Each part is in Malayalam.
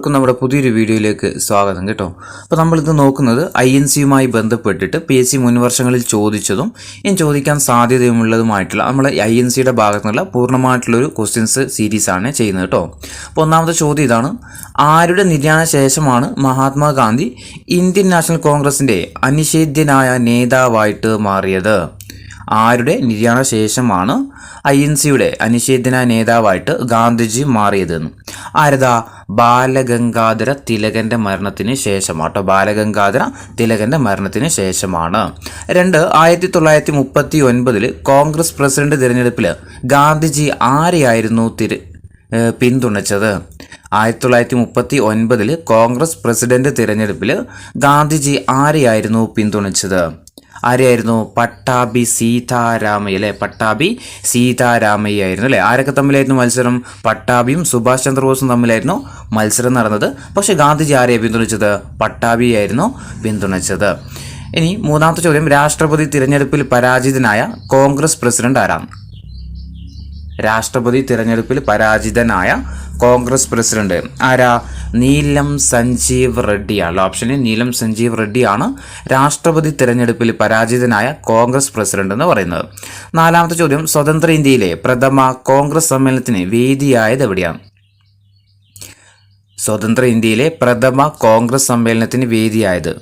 നമ്മുടെ പുതിയൊരു വീഡിയോയിലേക്ക് സ്വാഗതം കേട്ടോ. അപ്പോൾ നമ്മളിത് നോക്കുന്നത് INC-യുമായി ബന്ധപ്പെട്ടിട്ട് PSC മുൻവർഷങ്ങളിൽ ചോദിച്ചതും ഇനി ചോദിക്കാൻ സാധ്യതയുമുള്ളതുമായിട്ടുള്ള നമ്മൾ INC-യുടെ ഭാഗത്തു നിന്നുള്ള പൂർണ്ണമായിട്ടുള്ളൊരു ക്വസ്റ്റ്യൻസ് സീരീസാണ് ചെയ്യുന്നത് കേട്ടോ. അപ്പോൾ ഒന്നാമത്തെ ചോദ്യം ഇതാണ്: ആരുടെ നിര്യാണ ശേഷമാണ് മഹാത്മാഗാന്ധി ഇന്ത്യൻ നാഷണൽ കോൺഗ്രസിൻ്റെ അനിഷേധ്യനായ നേതാവായിട്ട് മാറിയത്? ആരുടെ നിര്യാണ ശേഷമാണ് INC-യുടെ അനിഷേധ്യനായ നേതാവായിട്ട് ഗാന്ധിജി മാറിയതെന്ന്? ആരതാ? ബാലഗംഗാധര തിലകൻ്റെ മരണത്തിന് ശേഷമാട്ടോ. ബാലഗംഗാധര തിലകൻ്റെ മരണത്തിന് ശേഷമാണ്. 1939 കോൺഗ്രസ് പ്രസിഡന്റ് തിരഞ്ഞെടുപ്പിൽ ഗാന്ധിജി ആരെയായിരുന്നു പിന്തുണച്ചത്? 1939 കോൺഗ്രസ് പ്രസിഡന്റ് തിരഞ്ഞെടുപ്പിൽ ഗാന്ധിജി ആരെയായിരുന്നു പിന്തുണച്ചത്? ആരെയായിരുന്നു? പട്ടാഭി സീതാരാമയ്യ അല്ലേ? പട്ടാഭി സീതാരാമയ്യ ആയിരുന്നു അല്ലേ? ആരൊക്കെ തമ്മിലായിരുന്നു മത്സരം? പട്ടാഭിയും സുഭാഷ് ചന്ദ്രബോസും തമ്മിലായിരുന്നു മത്സരം നടന്നത്. പക്ഷേ ഗാന്ധിജി ആരെയാണ് പിന്തുണച്ചത്? പട്ടാഭിയായിരുന്നു പിന്തുണച്ചത്. ഇനി മൂന്നാമത്തെ ചോദ്യം: രാഷ്ട്രപതി തിരഞ്ഞെടുപ്പിൽ പരാജിതനായ കോൺഗ്രസ് പ്രസിഡന്റ് ആരാണ്? രാഷ്ട്രപതി തിരഞ്ഞെടുപ്പിൽ പരാജിതനായ കോൺഗ്രസ് പ്രസിഡന്റ് ആരാ? നീലം സഞ്ജീവ് റെഡ്ഡിയാണ്. ഓപ്ഷന് നീലം സഞ്ജീവ് റെഡ്ഡിയാണ് രാഷ്ട്രപതി തിരഞ്ഞെടുപ്പിൽ പരാജിതനായ കോൺഗ്രസ് പ്രസിഡന്റ് എന്ന് പറയുന്നത്. നാലാമത്തെ ചോദ്യം: സ്വതന്ത്ര ഇന്ത്യയിലെ പ്രഥമ കോൺഗ്രസ് സമ്മേളനത്തിന് വേദിയായത് എവിടെയാണ്? സ്വതന്ത്ര ഇന്ത്യയിലെ പ്രഥമ കോൺഗ്രസ് സമ്മേളനത്തിന് വേദിയായത്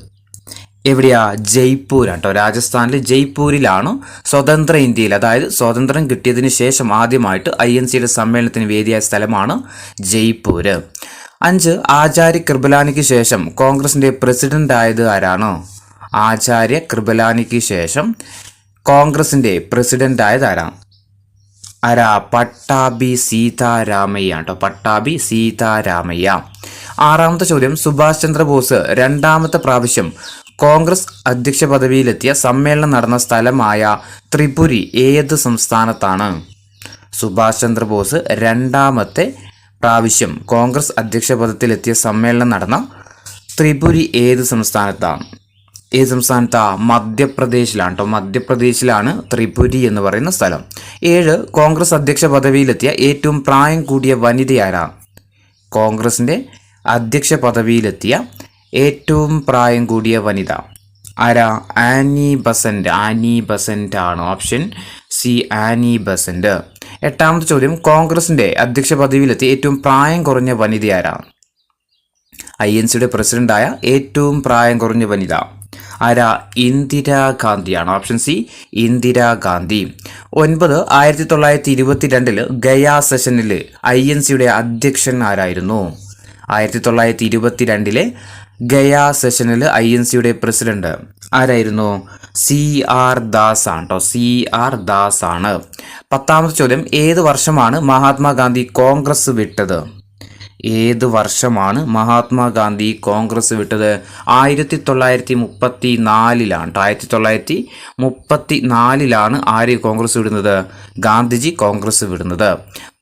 എവിടെയാ? ജയ്പൂരാണ് കേട്ടോ. രാജസ്ഥാനിലെ ജയ്പൂരിലാണ് സ്വതന്ത്ര ഇന്ത്യയിൽ, അതായത് സ്വാതന്ത്ര്യം കിട്ടിയതിന് ശേഷം ആദ്യമായിട്ട് INC-യുടെ സമ്മേളനത്തിന് വേദിയായ സ്ഥലമാണ് ജയ്പൂര്. 5 ആചാര്യ കൃപലാനിക്ക് ശേഷം കോൺഗ്രസിൻ്റെ പ്രസിഡന്റ് ആയത് ആരാണ്? ആചാര്യ കൃപലാനിക്ക് ശേഷം കോൺഗ്രസിൻ്റെ പ്രസിഡന്റ് ആയത് ആരാ? പട്ടാഭി സീതാരാമയ്യ കേട്ടോ. പട്ടാഭി സീതാരാമയ്യ. ആറാമത്തെ ചോദ്യം: സുഭാഷ് ചന്ദ്രബോസ് രണ്ടാമത്തെ പ്രാവശ്യം കോൺഗ്രസ് അധ്യക്ഷ പദവിയിലെത്തിയ സമ്മേളനം നടന്ന സ്ഥലമായ ത്രിപുരി ഏത് സംസ്ഥാനത്താണ്? സുഭാഷ് ചന്ദ്രബോസ് രണ്ടാമത്തെ പ്രാവശ്യം കോൺഗ്രസ് അധ്യക്ഷ പദത്തിലെത്തിയ സമ്മേളനം നടന്ന ത്രിപുരി ഏത് സംസ്ഥാനത്താണ്? ഏത് സംസ്ഥാനത്താ? മധ്യപ്രദേശിലാണ് കേട്ടോ. മധ്യപ്രദേശിലാണ് ത്രിപുരി എന്ന് പറയുന്ന സ്ഥലം. 7 കോൺഗ്രസ് അധ്യക്ഷ പദവിയിലെത്തിയ ഏറ്റവും പ്രായം കൂടിയ വനിതയാരാ? കോൺഗ്രസിൻ്റെ അധ്യക്ഷ പദവിയിലെത്തിയ ഏറ്റവും പ്രായം കൂടിയ വനിത ആരാ? Annie Besant. ആനി ബസന്റ് ആണ്. Option C, Annie Besant. 8ാമത്തെ ചോദ്യം: കോൺഗ്രസിന്റെ അധ്യക്ഷ പദവിയിലെത്തിയ ഏറ്റവും പ്രായം കുറഞ്ഞ വനിത ആരാ? INC-യുടെ പ്രസിഡന്റായ ഏറ്റവും പ്രായം കുറഞ്ഞ വനിത ആരാ? ഇന്ദിരാഗാന്ധിയാണ്. Option C, Indira Gandhi. 9 1922 ഗയാ സെഷനിൽ INC-യുടെ അധ്യക്ഷൻ ആരായിരുന്നു? 1922 ഗയാ സെഷനിൽ INC-യുടെ പ്രസിഡന്റ് ആരായിരുന്നു? CR ദാസ് ആണ് കേട്ടോ. CR ദാസ് ആണ്. 10ാമത്തെ ചോദ്യം: ഏത് വർഷമാണ് മഹാത്മാഗാന്ധി കോൺഗ്രസ് വിട്ടത്? ഏത് വർഷമാണ് മഹാത്മാഗാന്ധി കോൺഗ്രസ് വിട്ടത്? 1934 1934 ആര് കോൺഗ്രസ് വിടുന്നത്? ഗാന്ധിജി കോൺഗ്രസ് വിടുന്നത്.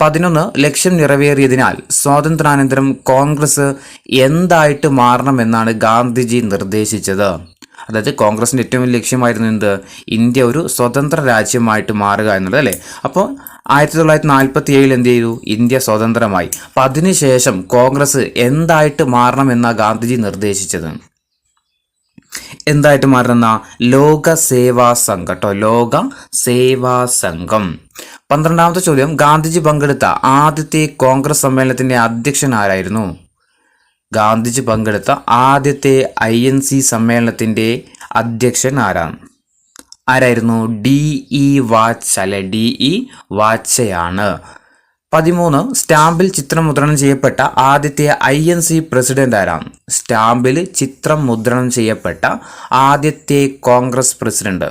11 ലക്ഷ്യം നിറവേറിയതിനാൽ സ്വാതന്ത്ര്യാനന്തരം കോൺഗ്രസ് എന്തായിട്ട് മാറണമെന്നാണ് ഗാന്ധിജി നിർദ്ദേശിച്ചത്? അതായത് കോൺഗ്രസിൻ്റെ ഏറ്റവും വലിയ ലക്ഷ്യമായിരുന്നു എന്ത്? ഇന്ത്യ ഒരു സ്വതന്ത്ര രാജ്യമായിട്ട് മാറുക എന്നുള്ളത് അല്ലേ? അപ്പോൾ 1947 എന്ത് ചെയ്തു? ഇന്ത്യ സ്വതന്ത്രമായി. അപ്പം അതിനുശേഷം കോൺഗ്രസ് എന്തായിട്ട് മാറണമെന്നാണ് ഗാന്ധിജി നിർദ്ദേശിച്ചത്? എന്തായിട്ട് മാറണമെന്നാ? ലോക സേവാ സംഘം കേട്ടോ. ലോക സേവാ സംഘം. 12ാമത്തെ ചോദ്യം: ഗാന്ധിജി പങ്കെടുത്ത ആദ്യത്തെ കോൺഗ്രസ് സമ്മേളനത്തിന്റെ അധ്യക്ഷൻ ആരായിരുന്നു? ഗാന്ധിജി പങ്കെടുത്ത ആദ്യത്തെ INC സമ്മേളനത്തിന്റെ അധ്യക്ഷൻ ആരായിരുന്നു? DE വാച്ച് അല്ലെ? DE വാച്ചയാണ്. 13 സ്റ്റാമ്പിൽ ചിത്രം മുദ്രണം ചെയ്യപ്പെട്ട ആദ്യത്തെ INC പ്രസിഡന്റ് ആരാണ്? സ്റ്റാമ്പിൽ ചിത്രം മുദ്രണം ചെയ്യപ്പെട്ട ആദ്യത്തെ കോൺഗ്രസ് പ്രസിഡന്റ്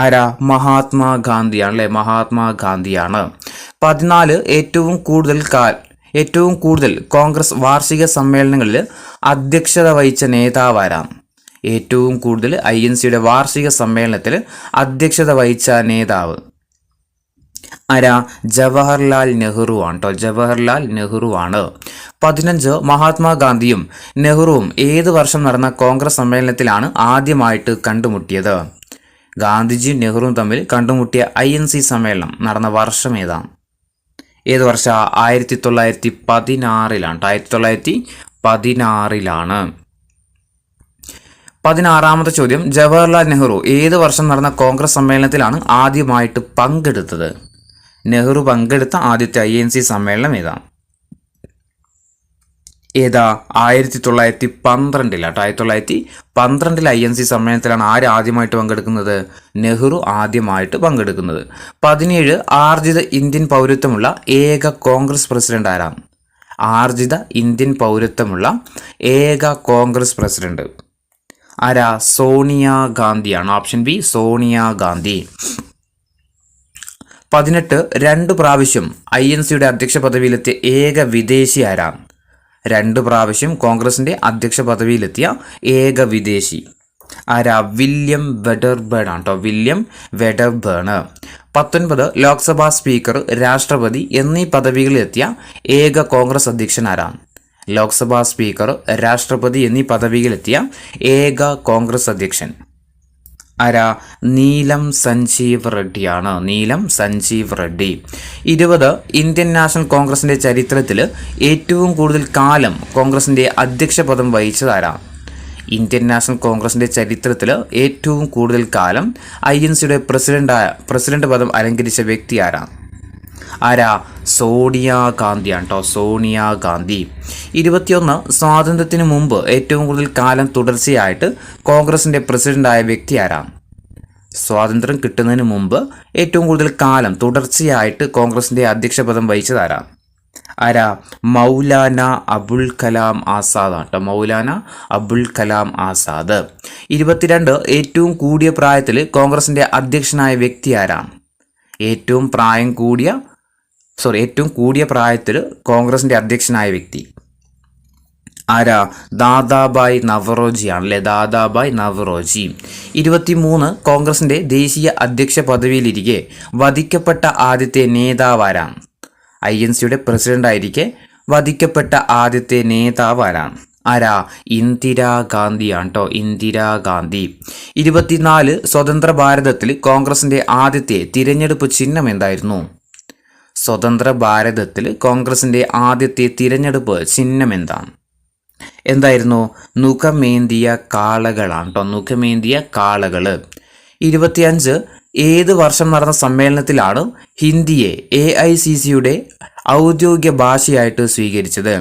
ആരാ? മഹാത്മാഗാന്ധിയാണ് അല്ലെ? മഹാത്മാഗാന്ധിയാണ്. 14 ഏറ്റവും കൂടുതൽ കോൺഗ്രസ് വാർഷിക സമ്മേളനങ്ങളിൽ അധ്യക്ഷത വഹിച്ച നേതാവ് ആരാണ്? ഏറ്റവും കൂടുതൽ INC-യുടെ വാർഷിക സമ്മേളനത്തിൽ അധ്യക്ഷത വഹിച്ച നേതാവ് ആരാ? ജവഹർലാൽ നെഹ്റു ആണ് കേട്ടോ. ജവഹർലാൽ നെഹ്റു ആണ്. 15 മഹാത്മാഗാന്ധിയും നെഹ്റുവും ഏത് വർഷം നടന്ന കോൺഗ്രസ് സമ്മേളനത്തിലാണ് ആദ്യമായിട്ട് കണ്ടുമുട്ടിയത്? ഗാന്ധിജിയും നെഹ്റുവും തമ്മിൽ കണ്ടുമുട്ടിയ INC സമ്മേളനം നടന്ന വർഷം ഏതാണ്? ഏത് വർഷം? 1916 1916 16ാമത്തെ ചോദ്യം, ജവഹർലാൽ നെഹ്റു ഏത് വർഷം നടന്ന കോൺഗ്രസ് സമ്മേളനത്തിലാണ് ആദ്യമായിട്ട് പങ്കെടുത്തത്? നെഹ്റു പങ്കെടുത്ത ആദ്യത്തെ INC സമ്മേളനം ഏതാണ്? 1912 1912 INC സമ്മേളനത്തിലാണ് ആര് ആദ്യമായിട്ട് പങ്കെടുക്കുന്നത്? നെഹ്റു ആദ്യമായിട്ട് പങ്കെടുക്കുന്നത്. 17 ആർജിത ഇന്ത്യൻ പൗരത്വമുള്ള ഏക കോൺഗ്രസ് പ്രസിഡന്റ് ആരാണ്? ആർജിത ഇന്ത്യൻ പൗരത്വമുള്ള ഏക കോൺഗ്രസ് പ്രസിഡന്റ് ആരാ? സോണിയാഗാന്ധിയാണ്. Option B Sonia Gandhi. 18 2 പ്രാവശ്യം INCയുടെ അധ്യക്ഷ പദവിയിലെത്തിയ ഏക വിദേശി ആരാണ്? 2 പ്രാവശ്യം കോൺഗ്രസിന്റെ അധ്യക്ഷ പദവിയിലെത്തിയ ഏക വിദേശി ആരാ? വില്യം വെഡർബേൺ ആണ് കേട്ടോ. William Wedderburn. 19 ലോക്സഭാ സ്പീക്കർ, രാഷ്ട്രപതി എന്നീ പദവികളിലെത്തിയ ഏക കോൺഗ്രസ് അധ്യക്ഷൻ ആരാണ്? ലോക്സഭാ സ്പീക്കർ, രാഷ്ട്രപതി എന്നീ പദവികളിലെത്തിയ ഏക കോൺഗ്രസ് അധ്യക്ഷൻ ആരാ? നീലം സഞ്ജീവ് റെഡ്ഡിയാണ്. നീലം സഞ്ജീവ് റെഡ്ഡി. 20 ഇന്ത്യൻ നാഷണൽ കോൺഗ്രസിന്റെ ചരിത്രത്തിൽ ഏറ്റവും കൂടുതൽ കാലം കോൺഗ്രസിന്റെ അധ്യക്ഷ പദം വഹിച്ചത് ആരാണ്? ഇന്ത്യൻ നാഷണൽ കോൺഗ്രസിന്റെ ചരിത്രത്തിൽ ഏറ്റവും കൂടുതൽ കാലം INCയുടെ പ്രസിഡന്റ് പദം അലങ്കരിച്ച വ്യക്തി ആരാണ്? ആരാ? സോണിയാഗാന്ധിയാണ് കേട്ടോ. സോണിയാഗാന്ധി. 21 സ്വാതന്ത്ര്യത്തിന് മുമ്പ് ഏറ്റവും കൂടുതൽ കാലം തുടർച്ചയായിട്ട് കോൺഗ്രസിന്റെ പ്രസിഡന്റായ വ്യക്തി ആരാണ്? സ്വാതന്ത്ര്യം കിട്ടുന്നതിന് മുമ്പ് ഏറ്റവും കൂടുതൽ കാലം തുടർച്ചയായിട്ട് കോൺഗ്രസിന്റെ അധ്യക്ഷ പദം വഹിച്ചത് ആരാ? മൗലാന അബുൽ കലാം ആസാദ് ആണ് കേട്ടോ. മൗലാന അബുൽ കലാം ആസാദ്. 22 ഏറ്റവും കൂടിയ പ്രായത്തിൽ കോൺഗ്രസിന്റെ അധ്യക്ഷനായ വ്യക്തി ആരാണ്? ഏറ്റവും കൂടിയ പ്രായത്തിൽ കോൺഗ്രസിന്റെ അധ്യക്ഷനായ വ്യക്തി ആരാ? ദാദാഭായ് നവറോജി ആണല്ലേ. ദാദാഭായ് നവറോജി. 23 കോൺഗ്രസിന്റെ ദേശീയ അധ്യക്ഷ പദവിയിലിരിക്കെ വധിക്കപ്പെട്ട ആദ്യത്തെ നേതാവ് ആരാണ്? INCയുടെ പ്രസിഡന്റായിരിക്കെ വധിക്കപ്പെട്ട ആദ്യത്തെ നേതാവ് ആരാണ്? ആരാ? ഇന്ദിരാഗാന്ധിയാണ് കേട്ടോ. ഇന്ദിരാഗാന്ധി. 24 സ്വതന്ത്ര ഭാരതത്തിൽ കോൺഗ്രസിന്റെ ആദ്യത്തെ തിരഞ്ഞെടുപ്പ് ചിഹ്നം എന്തായിരുന്നു? സ്വതന്ത്ര ഭാരതത്തിൽ കോൺഗ്രസിന്റെ ആദ്യത്തെ തിരഞ്ഞെടുപ്പ് ചിഹ്നം എന്തായിരുന്നു? മുഖമേന്തിയ കാളകളാണ് കേട്ടോ. മുഖമേന്തിയ കാളകള്. 25 ഏത് വർഷം നടന്ന സമ്മേളനത്തിലാണ് ഹിന്ദിയെ AICCയുടെ ഔദ്യോഗിക ഭാഷയായിട്ട് സ്വീകരിച്ചത്?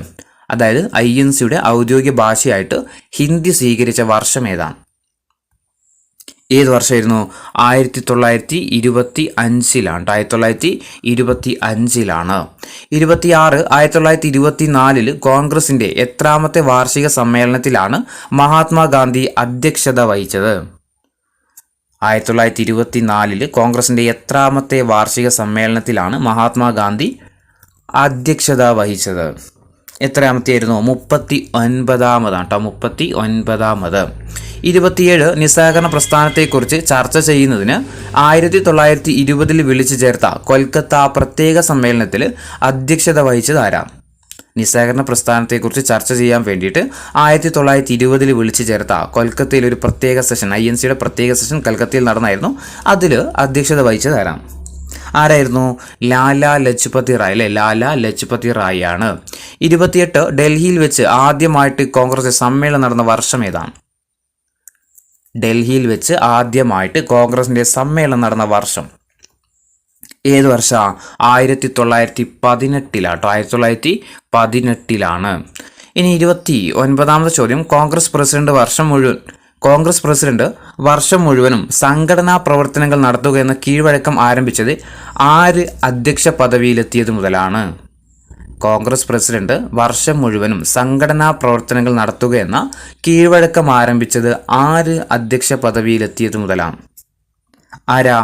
അതായത് INCയുടെ ഔദ്യോഗിക ഭാഷയായിട്ട് ഹിന്ദി സ്വീകരിച്ച വർഷം ഏതാണ്? ഏത് വർഷമായിരുന്നു? 1925 1925 26 1924 കോൺഗ്രസിന്റെ എത്രാമത്തെ വാർഷിക സമ്മേളനത്തിലാണ് മഹാത്മാഗാന്ധി അധ്യക്ഷത വഹിച്ചത്? 1924 കോൺഗ്രസിന്റെ എത്രാമത്തെ വാർഷിക സമ്മേളനത്തിലാണ് മഹാത്മാഗാന്ധി അധ്യക്ഷത വഹിച്ചത്? എത്രാമത്തെയായിരുന്നു? 39ാമതാണ് കേട്ടോ. 39ാമത്. 27 നിസ്സഹകരണ പ്രസ്ഥാനത്തെക്കുറിച്ച് ചർച്ച ചെയ്യുന്നതിന് 1920 വിളിച്ചു ചേർത്ത കൊൽക്കത്ത പ്രത്യേക സമ്മേളനത്തിൽ അധ്യക്ഷത വഹിച്ചത് ആരാണ്? നിസ്സഹകരണ പ്രസ്ഥാനത്തെക്കുറിച്ച് ചർച്ച ചെയ്യാൻ വേണ്ടിയിട്ട് 1920 വിളിച്ചു ചേർത്ത കൊൽക്കത്തയിൽ ഒരു പ്രത്യേക സെഷൻ, INCയുടെ പ്രത്യേക സെഷൻ കൽക്കത്തയിൽ നടന്നായിരുന്നു. അതിൽ അധ്യക്ഷത വഹിച്ചത് ആരാണ്? ആരായിരുന്നു? ലാലാ ലജ്പതി റായ് അല്ലെ. ലാലാ ലജ്പതി റായ് ആണ്. 28 ഡൽഹിയിൽ വെച്ച് ആദ്യമായിട്ട് കോൺഗ്രസ് സമ്മേളനം നടന്ന വർഷം ഏതാണ്? ഡൽഹിയിൽ വെച്ച് ആദ്യമായിട്ട് കോൺഗ്രസിന്റെ സമ്മേളനം നടന്ന വർഷം ഏത് വർഷം? 1918 1918. ഇനി 29ാമത്തെ ചോദ്യം, കോൺഗ്രസ് പ്രസിഡന്റ് വർഷം മുഴുവനും സംഘടനാ പ്രവർത്തനങ്ങൾ നടത്തുക എന്ന കീഴ്വഴക്കം ആരംഭിച്ചത് ആര് അധ്യക്ഷ പദവിയിലെത്തിയത് മുതലാണ്? കോൺഗ്രസ് പ്രസിഡന്റ് വർഷം മുഴുവനും സംഘടനാ പ്രവർത്തനങ്ങൾ നടത്തുക എന്ന കീഴ്വഴക്കം ആരംഭിച്ചത് ആര് അധ്യക്ഷ പദവിയിലെത്തിയത് മുതലാണ്? ആരാ?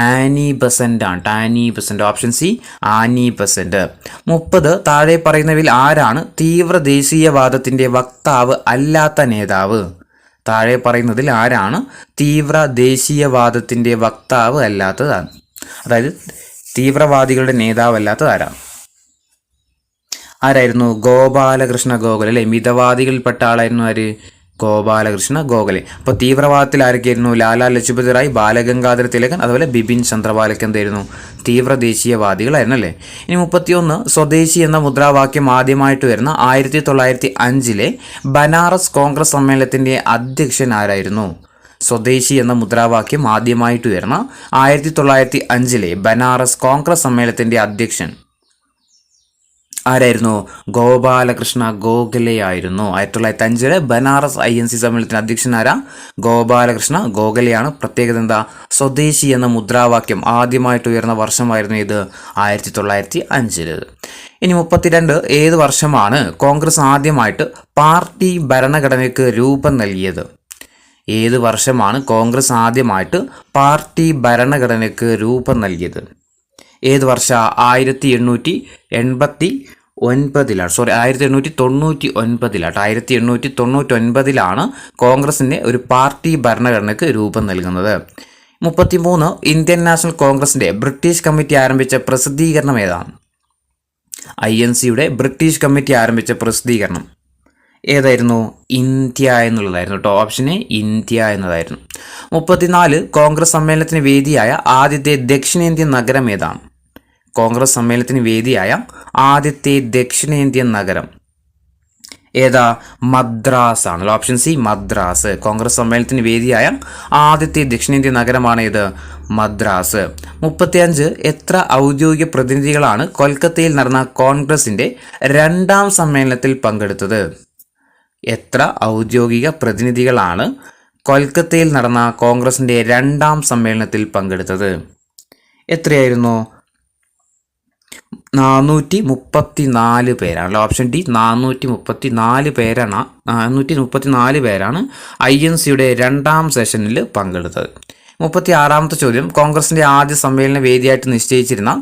ആനി ബസന്റ് ആണ്. Annie Besant. Option C Annie Besant. 30 താഴെ പറയുന്നവയിൽ ആരാണ് തീവ്ര ദേശീയവാദത്തിന്റെ വക്താവ് അല്ലാത്ത നേതാവ്? താഴെ പറയുന്നതിൽ ആരാണ് തീവ്ര ദേശീയവാദത്തിന്റെ വക്താവ് അല്ലാത്തതാണ്? അതായത് തീവ്രവാദികളുടെ നേതാവല്ലാത്തത് ആരായിരുന്നു? ഗോപാലകൃഷ്ണ ഗോഖലെ അല്ലെ. മിതവാദികളിൽപ്പെട്ട ആളായിരുന്നു ആര്? ഗോപാലകൃഷ്ണ ഗോഖലെ. അപ്പോൾ തീവ്രവാദത്തിൽ ആരൊക്കെയായിരുന്നു? ലാലാ ലജ്പത് റായ്, ബാലഗംഗാധര തിലകൻ, അതുപോലെ ബിപിൻ ചന്ദ്രപാലക്ക് എന്തായിരുന്നു? തീവ്ര ദേശീയവാദികളായിരുന്നു അല്ലേ. ഇനി 31 സ്വദേശി എന്ന മുദ്രാവാക്യം ആദ്യമായിട്ട് വരുന്ന 1905 ബനാറസ് കോൺഗ്രസ് സമ്മേളനത്തിൻ്റെ അധ്യക്ഷൻ ആരായിരുന്നു? സ്വദേശി എന്ന മുദ്രാവാക്യം ആദ്യമായിട്ട് വരുന്ന 1905 ബനാറസ് കോൺഗ്രസ് സമ്മേളനത്തിൻ്റെ അധ്യക്ഷൻ ആരായിരുന്നു? ഗോപാലകൃഷ്ണ ഗോഖലെ ആയിരുന്നു. 1905 ബനാറസ് INC സമ്മേളനത്തിന് അധ്യക്ഷൻ ആരാ? ഗോപാലകൃഷ്ണ ഗോഖലെയാണ്. പ്രത്യേകത എന്താ? സ്വദേശി എന്ന മുദ്രാവാക്യം ആദ്യമായിട്ട് ഉയർന്ന വർഷമായിരുന്നു ഇത് 1905. ഇനി 32 ഏത് വർഷമാണ് കോൺഗ്രസ് ആദ്യമായിട്ട് പാർട്ടി ഭരണഘടനയ്ക്ക് രൂപം നൽകിയത്? ഏത് വർഷമാണ് കോൺഗ്രസ് ആദ്യമായിട്ട് പാർട്ടി ഭരണഘടനയ്ക്ക് രൂപം നൽകിയത്? ഏത് വർഷ? 1889 സോറി 1899 1899 കോൺഗ്രസിൻ്റെ ഒരു പാർട്ടി ഭരണഘടനയ്ക്ക് രൂപം നൽകുന്നത്. 33 ഇന്ത്യൻ നാഷണൽ കോൺഗ്രസിൻ്റെ ബ്രിട്ടീഷ് കമ്മിറ്റി ആരംഭിച്ച പ്രസിദ്ധീകരണം ഏതാണ്? INCയുടെ ബ്രിട്ടീഷ് കമ്മിറ്റി ആരംഭിച്ച പ്രസിദ്ധീകരണം ഏതായിരുന്നു? ഇന്ത്യ എന്നുള്ളതായിരുന്നു കേട്ടോ. ഓപ്ഷൻ എ ഇന്ത്യ എന്നതായിരുന്നു. 34 കോൺഗ്രസ് സമ്മേളനത്തിന് വേദിയായ ആദ്യത്തെ ദക്ഷിണേന്ത്യൻ നഗരം ഏതാണ്? കോൺഗ്രസ് സമ്മേളനത്തിന് വേദിയായ ആദ്യത്തെ ദക്ഷിണേന്ത്യൻ നഗരം ഏതാ? മദ്രാസ് ആണല്ലോ. Option C Madras. കോൺഗ്രസ് സമ്മേളനത്തിന് വേദിയായ ആദ്യത്തെ ദക്ഷിണേന്ത്യൻ നഗരമാണ് ഇത് മദ്രാസ്. 35 എത്ര ഔദ്യോഗിക പ്രതിനിധികളാണ് കൊൽക്കത്തയിൽ നടന്ന കോൺഗ്രസിൻ്റെ 2ാം സമ്മേളനത്തിൽ പങ്കെടുത്തത്? എത്ര ഔദ്യോഗിക പ്രതിനിധികളാണ് കൊൽക്കത്തയിൽ നടന്ന കോൺഗ്രസിൻ്റെ 2ാം സമ്മേളനത്തിൽ പങ്കെടുത്തത്? എത്രയായിരുന്നു? 434 പേരാണല്ലോ. ഓപ്ഷൻ ഡി 434 പേരാണ്. 434 പേരാണ് INCയുടെ 2ാം സെഷനിൽ പങ്കെടുത്തത്. 36ാമത്തെ ചോദ്യം, കോൺഗ്രസിൻ്റെ ആദ്യ സമ്മേളന വേദിയായിട്ട് നിശ്ചയിച്ചിരുന്ന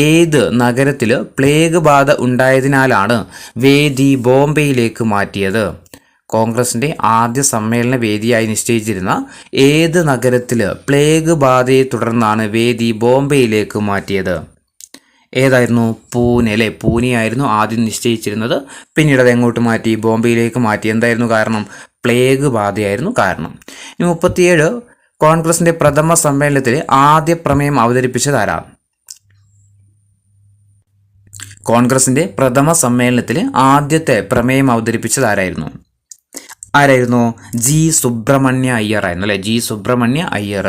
ഏത് നഗരത്തിൽ പ്ലേഗ് ബാധ ഉണ്ടായതിനാലാണ് വേദി ബോംബെയിലേക്ക് മാറ്റിയത്? കോൺഗ്രസിൻ്റെ ആദ്യ സമ്മേളന വേദിയായി നിശ്ചയിച്ചിരുന്ന ഏത് നഗരത്തിൽ പ്ലേഗ് ബാധയെ തുടർന്നാണ് വേദി ബോംബെയിലേക്ക് മാറ്റിയത്? ഏതായിരുന്നു? പൂനെ അല്ലേ. പൂനെ ആയിരുന്നു ആദ്യം നിശ്ചയിച്ചിരുന്നത്. പിന്നീട് അത് എങ്ങോട്ട് മാറ്റി? ബോംബെയിലേക്ക് മാറ്റി. എന്തായിരുന്നു കാരണം? പ്ലേഗ് ബാധയായിരുന്നു കാരണം. ഇനി 37 കോൺഗ്രസിൻ്റെ പ്രഥമ സമ്മേളനത്തിൽ ആദ്യ പ്രമേയം അവതരിപ്പിച്ചത് ആരാണ്? കോൺഗ്രസിൻ്റെ പ്രഥമ സമ്മേളനത്തിൽ ആദ്യത്തെ പ്രമേയം അവതരിപ്പിച്ചത് ആരായിരുന്നു? ജി സുബ്രഹ്മണ്യ അയ്യർ ആയിരുന്നു അല്ലേ. ജി സുബ്രഹ്മണ്യ അയ്യർ.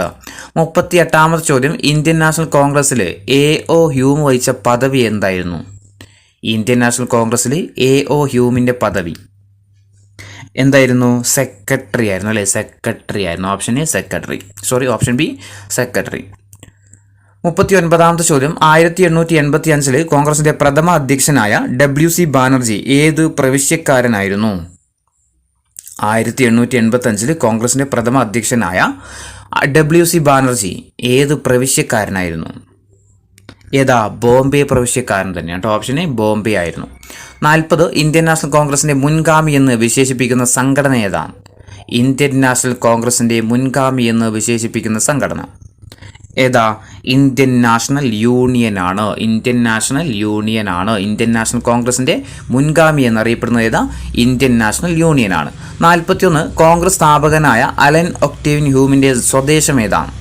38ാമത്തെ ചോദ്യം, ഇന്ത്യൻ നാഷണൽ കോൺഗ്രസ്സിൽ AO ഹ്യൂം വഹിച്ച പദവി എന്തായിരുന്നു? ഇന്ത്യൻ നാഷണൽ കോൺഗ്രസ്സിൽ AO ഹ്യൂമിൻ്റെ പദവി എന്തായിരുന്നു? സെക്രട്ടറി ആയിരുന്നു അല്ലേ. സെക്രട്ടറി ആയിരുന്നു. Option A secretary. Sorry option B secretary. 39ാമത്തെ ചോദ്യം, 1885 കോൺഗ്രസിൻ്റെ പ്രഥമ അധ്യക്ഷനായ WC ബാനർജി ഏത് പ്രവിശ്യക്കാരനായിരുന്നു? 1885 കോൺഗ്രസിൻ്റെ പ്രഥമ അധ്യക്ഷനായ WC ബാനർജി ഏത് പ്രവിശ്യക്കാരനായിരുന്നു? ഏതാ? ബോംബെ പ്രവിശ്യക്കാരൻ തന്നെയാണ്. ഓപ്ഷൻ എ ബോംബെ ആയിരുന്നു. 40 ഇന്ത്യൻ നാഷണൽ കോൺഗ്രസിൻ്റെ മുൻഗാമി എന്ന് വിശേഷിപ്പിക്കുന്ന സംഘടന ഏതാണ്? ഇന്ത്യൻ നാഷണൽ കോൺഗ്രസിൻ്റെ മുൻഗാമി എന്ന് വിശേഷിപ്പിക്കുന്ന സംഘടന ഏതാ? ഇന്ത്യൻ നാഷണൽ യൂണിയൻ ആണ്. ഇന്ത്യൻ നാഷണൽ യൂണിയൻ ആണ്. ഇന്ത്യൻ നാഷണൽ കോൺഗ്രസിൻ്റെ മുൻഗാമി എന്നറിയപ്പെടുന്നത് ഏതാ? ഇന്ത്യൻ നാഷണൽ യൂണിയൻ ആണ്. 41 കോൺഗ്രസ് സ്ഥാപകനായ അലൻ ഒക്ടേവിയൻ ഹ്യൂമിൻ്റെ സ്വദേശം ഏതാണ്?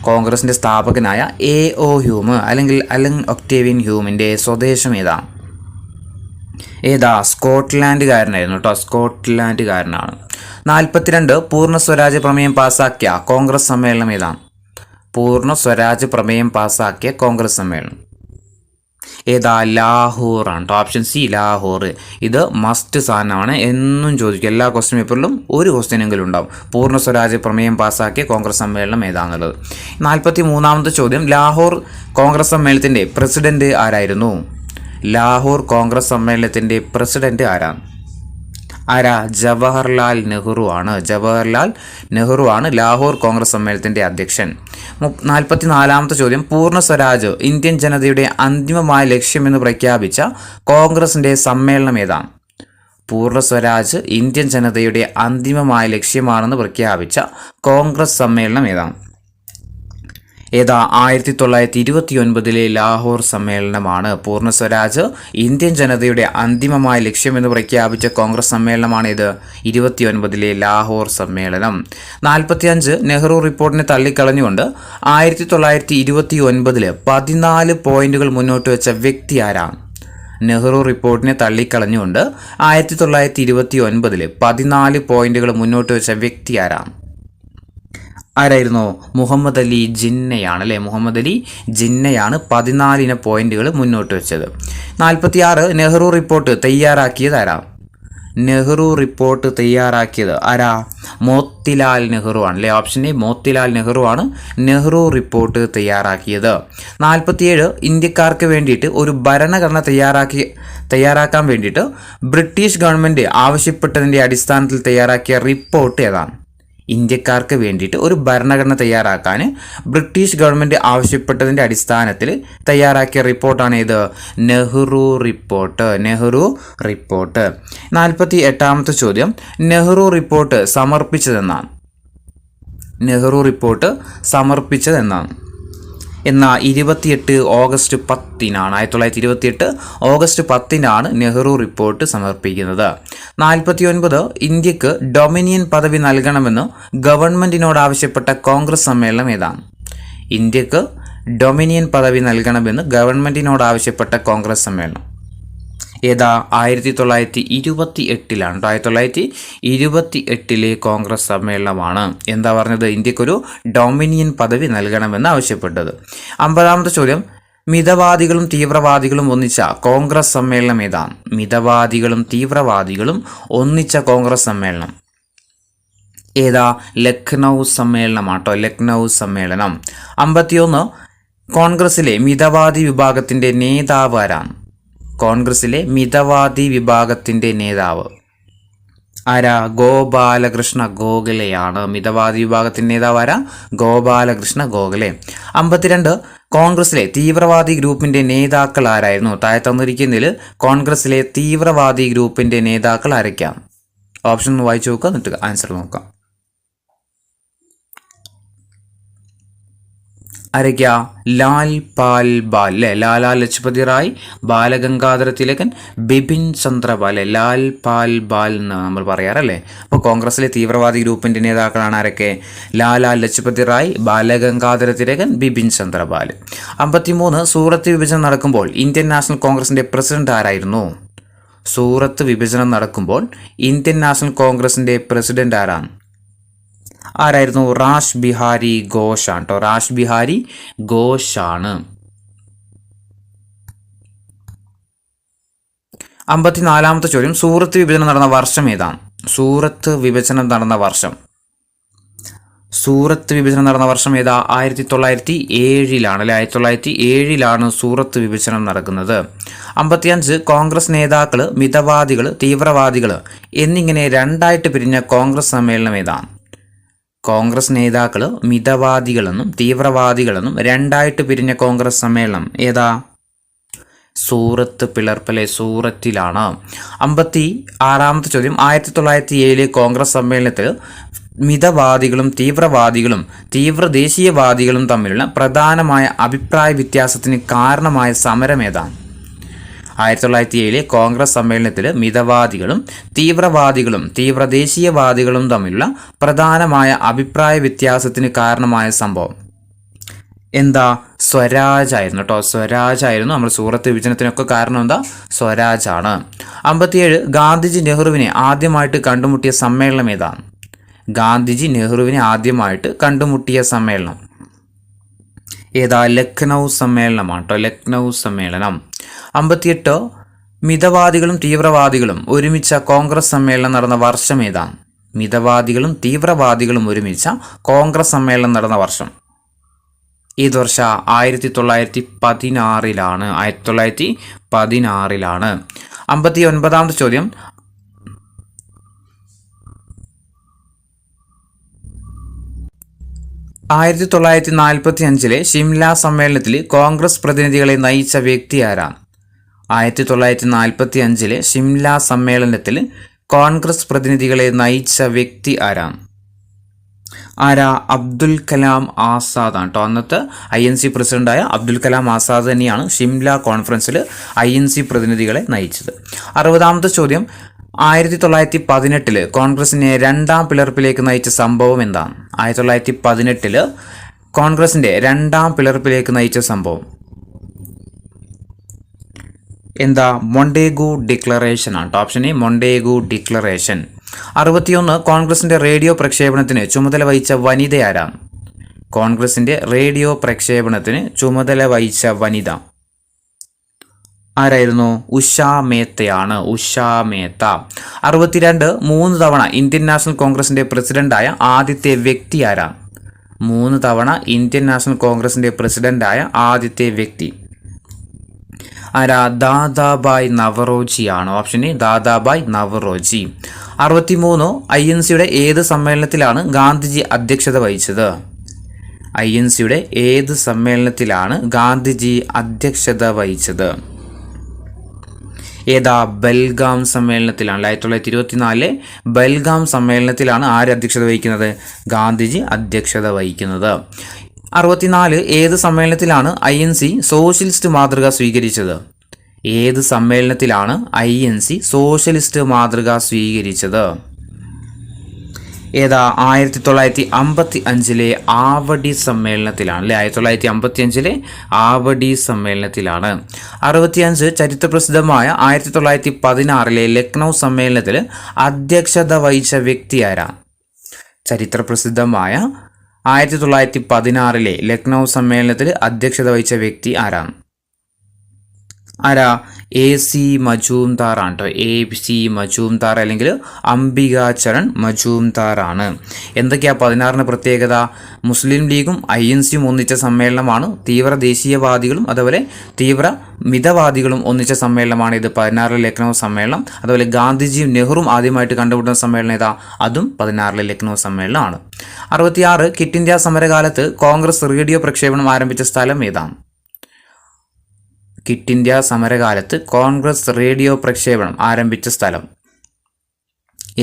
കോൺഗ്രസിൻ്റെ സ്ഥാപകനായ AO ഹ്യൂം അല്ലെങ്കിൽ അലൻ ഒക്ടേവിയൻ ഹ്യൂമിൻ്റെ സ്വദേശം ഏതാണ്? ഏതാ? സ്കോട്ട്ലാൻഡുകാരനായിരുന്നു കേട്ടോ. സ്കോട്ട്ലാൻഡുകാരനാണ്. 42 പൂർണ്ണ സ്വരാജ് പ്രമേയം പാസാക്കിയ കോൺഗ്രസ് സമ്മേളനം ഏതാണ്? പൂർണ്ണ സ്വരാജ് പ്രമേയം പാസാക്കിയ കോൺഗ്രസ് സമ്മേളനം ഏതാ? ലാഹോർ ആണ്. Option C Lahore. ഇത് മസ്റ്റ് സാധനമാണ്, എന്നും ചോദിക്കും. എല്ലാ ക്വസ്റ്റ്യൻ പേപ്പറിലും ഒരു ക്വസ്റ്റ്യനെങ്കിലും ഉണ്ടാവും. പൂർണ്ണ സ്വരാജ് പ്രമേയം പാസാക്കിയ കോൺഗ്രസ് സമ്മേളനം ഏതാണെന്നുള്ളത്. 43ാമത്തെ ചോദ്യം, ലാഹോർ കോൺഗ്രസ് സമ്മേളനത്തിൻ്റെ പ്രസിഡന്റ് ആരായിരുന്നു? ലാഹോർ കോൺഗ്രസ് സമ്മേളനത്തിൻ്റെ പ്രസിഡന്റ് ആരാണ്? ജവഹർലാൽ നെഹ്റു ആണ്. ജവഹർലാൽ നെഹ്റു ആണ് ലാഹോർ കോൺഗ്രസ് സമ്മേളനത്തിൻ്റെ അധ്യക്ഷൻ. 44ാമത്തെ ചോദ്യം, പൂർണ്ണ സ്വരാജ് ഇന്ത്യൻ ജനതയുടെ അന്തിമമായ ലക്ഷ്യമെന്ന് പ്രഖ്യാപിച്ച കോൺഗ്രസിൻ്റെ സമ്മേളനം ഏതാണ്? പൂർണ്ണ സ്വരാജ് ഇന്ത്യൻ ജനതയുടെ അന്തിമമായ ലക്ഷ്യമാണെന്ന് പ്രഖ്യാപിച്ച കോൺഗ്രസ് സമ്മേളനം ഏതാണ്? ഏതാ 1929 ലാഹോർ സമ്മേളനമാണ്. പൂർണ്ണ സ്വരാജ് ഇന്ത്യൻ ജനതയുടെ അന്തിമമായ ലക്ഷ്യമെന്ന് പ്രഖ്യാപിച്ച കോൺഗ്രസ് സമ്മേളനമാണ് ഇത് 29 ലാഹോർ സമ്മേളനം. 45 നെഹ്റു റിപ്പോർട്ടിനെ തള്ളിക്കളഞ്ഞുകൊണ്ട് 1929 14 പോയിന്റുകൾ മുന്നോട്ട് വെച്ച വ്യക്തി ആരാണ്? നെഹ്റു റിപ്പോർട്ടിനെ തള്ളിക്കളഞ്ഞുകൊണ്ട് 1929 14 പോയിന്റുകൾ മുന്നോട്ട് വെച്ച വ്യക്തി ആരാണ്? ആരായിരുന്നു? മുഹമ്മദ് അലി ജിന്നയാണ് അല്ലേ. മുഹമ്മദ് അലി ജിന്നയാണ് 14 പോയിന്റുകൾ മുന്നോട്ട് വെച്ചത്. 46 നെഹ്റു റിപ്പോർട്ട് തയ്യാറാക്കിയത് ആരാണ്? നെഹ്റു റിപ്പോർട്ട് തയ്യാറാക്കിയത് ആരാ? മോത്തിലാൽ നെഹ്റു ആണ് അല്ലേ. ഓപ്ഷൻ എ മോത്തിലാൽ നെഹ്റു ആണ് നെഹ്റു റിപ്പോർട്ട് തയ്യാറാക്കിയത്. 47 ഇന്ത്യക്കാർക്ക് വേണ്ടിയിട്ട് ഒരു ഭരണഘടന തയ്യാറാക്കാൻ വേണ്ടിയിട്ട് ബ്രിട്ടീഷ് ഗവൺമെൻറ് ആവശ്യപ്പെട്ടതിൻ്റെ അടിസ്ഥാനത്തിൽ തയ്യാറാക്കിയ റിപ്പോർട്ട് ഏതാണ്? ഇന്ത്യക്കാർക്ക് വേണ്ടിയിട്ട് ഒരു ഭരണഘടന തയ്യാറാക്കാൻ ബ്രിട്ടീഷ് ഗവൺമെൻറ് ആവശ്യപ്പെട്ടതിൻ്റെ അടിസ്ഥാനത്തിൽ തയ്യാറാക്കിയ റിപ്പോർട്ടാണ് ഇത്? നെഹ്റു റിപ്പോർട്ട്. നെഹ്റു റിപ്പോർട്ട്. 48ാമത്തെ ചോദ്യം, നെഹ്റു റിപ്പോർട്ട് സമർപ്പിച്ചതെന്നാണ്? നെഹ്റു റിപ്പോർട്ട് സമർപ്പിച്ചതെന്നാണ്? എന്നാൽ 28 ഓഗസ്റ്റ് 10-നാണ്. 1928 ഓഗസ്റ്റ് 10-നാണ് നെഹ്റു റിപ്പോർട്ട് സമർപ്പിക്കുന്നത്. 49 ഇന്ത്യക്ക് ഡൊമിനിയൻ പദവി നൽകണമെന്ന് ഗവൺമെൻറ്റിനോട് ആവശ്യപ്പെട്ട കോൺഗ്രസ് സമ്മേളനം ഏതാണ്? ഇന്ത്യക്ക് ഡൊമിനിയൻ പദവി നൽകണമെന്ന് ഗവൺമെൻറ്റിനോട് ആവശ്യപ്പെട്ട കോൺഗ്രസ് സമ്മേളനം ഏതാ? 1928-ലാണ്. 1928 കോൺഗ്രസ് സമ്മേളനമാണ് എന്താ പറഞ്ഞത്? ഇന്ത്യക്കൊരു ഡൊമിനിയൻ പദവി നൽകണമെന്ന് ആവശ്യപ്പെട്ടത്. 50ാമത്തെ ചോദ്യം, മിതവാദികളും തീവ്രവാദികളും ഒന്നിച്ച കോൺഗ്രസ് സമ്മേളനം ഏതാണ്? മിതവാദികളും തീവ്രവാദികളും ഒന്നിച്ച കോൺഗ്രസ് സമ്മേളനം ഏതാ? ലക്നൗ സമ്മേളനമാട്ടോ. ലക്നൗ സമ്മേളനം. 51 കോൺഗ്രസിലെ മിതവാദി വിഭാഗത്തിൻ്റെ നേതാവ് ആരാണ്? കോൺഗ്രസിലെ മിതവാദി വിഭാഗത്തിൻ്റെ നേതാവ് ആരാ? ഗോപാലകൃഷ്ണ ഗോഖലെയാണ്. മിതവാദി വിഭാഗത്തിൻ്റെ നേതാവ് ആരാ? ഗോപാലകൃഷ്ണ ഗോഖലെ. 52 കോൺഗ്രസിലെ തീവ്രവാദി ഗ്രൂപ്പിൻ്റെ നേതാക്കൾ ആരായിരുന്നു? താഴെ തന്നിരിക്കുന്നതിൽ കോൺഗ്രസിലെ തീവ്രവാദി ഗ്രൂപ്പിൻ്റെ നേതാക്കൾ ആരൊക്കെയാണ്? ഓപ്ഷൻ ഒന്ന് വായിച്ചു നോക്കുക, എന്നിട്ട് ആൻസർ നോക്കാം. ആരൊക്കെയാ? ലാൽ പാൽ ബാൽ അല്ലേ. ലാലാ ലജ്പതി റായ്, ബാലഗംഗാധര തിലകൻ, ബിപിൻ ചന്ദ്രപാൽ. ലാൽ പാൽ ബാൽ എന്ന് നമ്മൾ പറയാറല്ലേ. അപ്പോൾ കോൺഗ്രസിലെ തീവ്രവാദി ഗ്രൂപ്പിൻ്റെ നേതാക്കളാണ് ആരൊക്കെ? ലാലാ ലജ്പതി റായ്, ബാലഗംഗാധര തിലകൻ, ബിപിൻ ചന്ദ്രപാൽ. 53 സൂറത്ത് വിഭജനം നടക്കുമ്പോൾ ഇന്ത്യൻ നാഷണൽ കോൺഗ്രസിൻ്റെ പ്രസിഡന്റ് ആരായിരുന്നു? സൂറത്ത് വിഭജനം നടക്കുമ്പോൾ ഇന്ത്യൻ നാഷണൽ കോൺഗ്രസിൻ്റെ പ്രസിഡന്റ് ആരാണ്? ആരായിരുന്നു? റാഷ് ബിഹാരി ഘോഷ് ആണ് കേട്ടോ. റാഷ് ബിഹാരി ഘോഷ് ആണ്. 54ാമത്തെ ചോദ്യം, സൂറത്ത് വിഭജനം നടന്ന വർഷം ഏതാണ്? സൂറത്ത് വിഭജനം നടന്ന വർഷം. സൂറത്ത് വിഭജനം നടന്ന വർഷം ഏതാ? 1907-ലാണ് അല്ലെ. 1907-ലാണ് സൂറത്ത് വിഭജനം നടക്കുന്നത്. 55 കോൺഗ്രസ് നേതാക്കൾ മിതവാദികൾ, തീവ്രവാദികൾ എന്നിങ്ങനെ രണ്ടായിട്ട് പിരിഞ്ഞ കോൺഗ്രസ് സമ്മേളനം ഏതാണ്? കോൺഗ്രസ് നേതാക്കൾ മിതവാദികളെന്നും തീവ്രവാദികളെന്നും രണ്ടായിട്ട് പിരിഞ്ഞ കോൺഗ്രസ് സമ്മേളനം ഏതാ? സൂറത്ത് പിളർപ്പിലെ സൂറത്തിലാണ്. 56ാമത്തെ ചോദ്യം, 1907 കോൺഗ്രസ് സമ്മേളനത്തിൽ മിതവാദികളും തീവ്രവാദികളും തീവ്രദേശീയവാദികളും തമ്മിലുള്ള പ്രധാനമായ അഭിപ്രായ വ്യത്യാസത്തിന് കാരണമായ സമരം ഏതാണ്? 1907 കോൺഗ്രസ് സമ്മേളനത്തിൽ മിതവാദികളും തീവ്രവാദികളും തീവ്രദേശീയവാദികളും തമ്മിലുള്ള പ്രധാനമായ അഭിപ്രായ വ്യത്യാസത്തിന് കാരണമായ സംഭവം എന്താ? സ്വരാജ് ആയിരുന്നു കേട്ടോ. സ്വരാജ് ആയിരുന്നു. നമ്മൾ സൂറത്ത് വിഭജനത്തിനൊക്കെ കാരണം എന്താ? സ്വരാജാണ്. 57 ഗാന്ധിജി നെഹ്റുവിനെ ആദ്യമായിട്ട് കണ്ടുമുട്ടിയ സമ്മേളനം ഏതാണ്? ഗാന്ധിജി നെഹ്റുവിനെ ആദ്യമായിട്ട് കണ്ടുമുട്ടിയ സമ്മേളനം ഏതാ? ലക്നൗ സമ്മേളനമാണ് കേട്ടോ. ലക്നൗ സമ്മേളനം. 58 മിതവാദികളും തീവ്രവാദികളും ഒരുമിച്ച കോൺഗ്രസ് സമ്മേളനം നടന്ന വർഷം ഏതാണ്? മിതവാദികളും തീവ്രവാദികളും ഒരുമിച്ച കോൺഗ്രസ് സമ്മേളനം നടന്ന വർഷം ഏത് വർഷ? 1916-ലാണ്. 1916-ലാണ്. 59ാമത്തെ ചോദ്യം, ആയിരത്തി 1945 ഷിംല സമ്മേളനത്തിൽ കോൺഗ്രസ് പ്രതിനിധികളെ നയിച്ച വ്യക്തി ആരാണ്? 1945 ഷിംല സമ്മേളനത്തിൽ കോൺഗ്രസ് പ്രതിനിധികളെ നയിച്ച വ്യക്തി ആരാണ്? ആരാ? അബ്ദുൽ കലാം ആസാദ് ആണ് കേട്ടോ. അന്നത്തെ INC പ്രസിഡന്റായ അബ്ദുൽ കലാം ആസാദ് തന്നെയാണ് ഷിംല കോൺഫറൻസിൽ INC പ്രതിനിധികളെ നയിച്ചത്. 60ാമത്തെ ചോദ്യം, 1918 കോൺഗ്രസിനെ രണ്ടാം പിളർപ്പിലേക്ക് നയിച്ച സംഭവം എന്താണ്? 1918 കോൺഗ്രസിന്റെ രണ്ടാം പിളർപ്പിലേക്ക് നയിച്ച സംഭവം എന്താ? മൊണ്ടേഗു ഡിക്ലറേഷൻ ആണ്. Option A Montagu declaration. 61 കോൺഗ്രസിന്റെ റേഡിയോ പ്രക്ഷേപണത്തിന് ചുമതല വഹിച്ച വനിത ആരാണ്? കോൺഗ്രസിന്റെ റേഡിയോ പ്രക്ഷേപണത്തിന് ചുമതല വഹിച്ച വനിത ആരായിരുന്നു? ഉഷാ മേത്തയാണ്. ഉഷാ മേത്ത. 62 3 തവണ ഇന്ത്യൻ നാഷണൽ കോൺഗ്രസിന്റെ പ്രസിഡന്റായ ആദ്യത്തെ വ്യക്തി ആരാണ്? 3 തവണ ഇന്ത്യൻ നാഷണൽ കോൺഗ്രസിന്റെ പ്രസിഡന്റായ ആദ്യത്തെ വ്യക്തി ആരാ? ദാദാബായ് നവറോജി ആണ്. Option A Dadabhai Naoroji. 63 INCയുടെ ഏത് സമ്മേളനത്തിലാണ് ഗാന്ധിജി അധ്യക്ഷത വഹിച്ചത്? INCയുടെ ഏത് സമ്മേളനത്തിലാണ് ഗാന്ധിജി അധ്യക്ഷത വഹിച്ചത്? ഏതാ? ബൽഗാം സമ്മേളനത്തിലാണ്. 1924 ബൽഗാം സമ്മേളനത്തിലാണ് ആര് അധ്യക്ഷത വഹിക്കുന്നത്? ഗാന്ധിജി അധ്യക്ഷത വഹിക്കുന്നത്. 64 ഏത് സമ്മേളനത്തിലാണ് INC സോഷ്യലിസ്റ്റ് മാതൃക സ്വീകരിച്ചത്? ഏത് സമ്മേളനത്തിലാണ് INC സോഷ്യലിസ്റ്റ് മാതൃക സ്വീകരിച്ചത്? ഏതാ? 1955 ആവടി സമ്മേളനത്തിലാണ് അല്ലേ? 1955 ആവടി സമ്മേളനത്തിലാണ്. 65 ചരിത്രപ്രസിദ്ധമായ 1916 ലക്നൗ സമ്മേളനത്തിൽ അധ്യക്ഷത വഹിച്ച വ്യക്തി ആരാ? ചരിത്രപ്രസിദ്ധമായ 1916 ലക്നൗ സമ്മേളനത്തിൽ അധ്യക്ഷത വഹിച്ച വ്യക്തി ആരാണ്? ആരാ? AC മജൂംദാർ ആണ് കേട്ടോ. AC മജൂംദാർ അല്ലെങ്കിൽ അംബികാചരൺ മജൂംദാർ ആണ്. എന്തൊക്കെയാ 16 പ്രത്യേകത? മുസ്ലിം ലീഗും INCയും ഒന്നിച്ച സമ്മേളനമാണ്. തീവ്ര ദേശീയവാദികളും അതുപോലെ തീവ്ര മിതവാദികളും ഒന്നിച്ച സമ്മേളനമാണ് ഇത് 16 ലക്നൗ സമ്മേളനം. അതുപോലെ ഗാന്ധിജിയും നെഹ്റുവും ആദ്യമായിട്ട് കണ്ടുമുട്ടുന്ന സമ്മേളനം ഏതാ? അതും 16 ലക്നൗ സമ്മേളനമാണ്. 66 ക്വിറ്റ് ഇന്ത്യ സമരകാലത്ത് കോൺഗ്രസ് റേഡിയോ പ്രക്ഷേപണം ആരംഭിച്ച സ്ഥലം ഏതാണ്? ക്വിറ്റ് ഇന്ത്യ സമരകാലത്ത് കോൺഗ്രസ് റേഡിയോ പ്രക്ഷേപണം ആരംഭിച്ച സ്ഥലം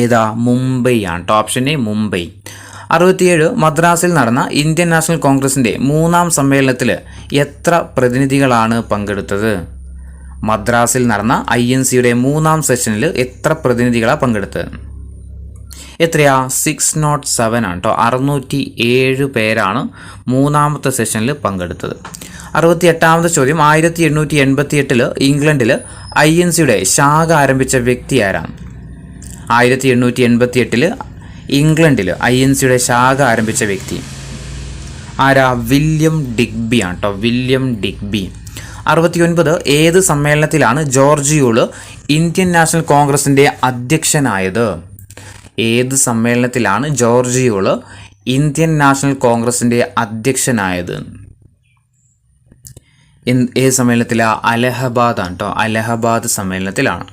ഏതാ? മുംബൈ ആണ്. Option A Mumbai. 67 മദ്രാസിൽ നടന്ന ഇന്ത്യൻ നാഷണൽ കോൺഗ്രസിന്റെ 3ാം സമ്മേളനത്തിൽ എത്ര പ്രതിനിധികളാണ് പങ്കെടുത്തത്? മദ്രാസിൽ നടന്ന INCയുടെ 3ാം സെഷനിൽ എത്ര പ്രതിനിധികളാണ് പങ്കെടുത്തത്? എത്രയാ? 607 ആണ് കേട്ടോ. 607 പേരാണ് 3ാമത്തെ സെഷനിൽ പങ്കെടുത്തത്. 68ാമത്തെ ചോദ്യം, 1888 ഇംഗ്ലണ്ടിൽ INCയുടെ ശാഖ ആരംഭിച്ച വ്യക്തി ആരാണ്? 1888 ഇംഗ്ലണ്ടിൽ INCയുടെ ശാഖ ആരംഭിച്ച വ്യക്തി ആരാ? വില്യം ഡിഗ്ബി ആണ് കേട്ടോ. William Digby. 69 ഏത് സമ്മേളനത്തിലാണ് ജോർജ് യൂൾ ഇന്ത്യൻ നാഷണൽ കോൺഗ്രസിന്റെ അധ്യക്ഷനായത്? ഏത് സമ്മേളനത്തിലാണ് ജോർജ് യൂൾ ഇന്ത്യൻ നാഷണൽ കോൺഗ്രസിന്റെ അധ്യക്ഷനായത്? ഏത് സമ്മേളനത്തിലാണ്? അലഹബാദ് ആണ് കേട്ടോ. അലഹബാദ് സമ്മേളനത്തിലാണ്.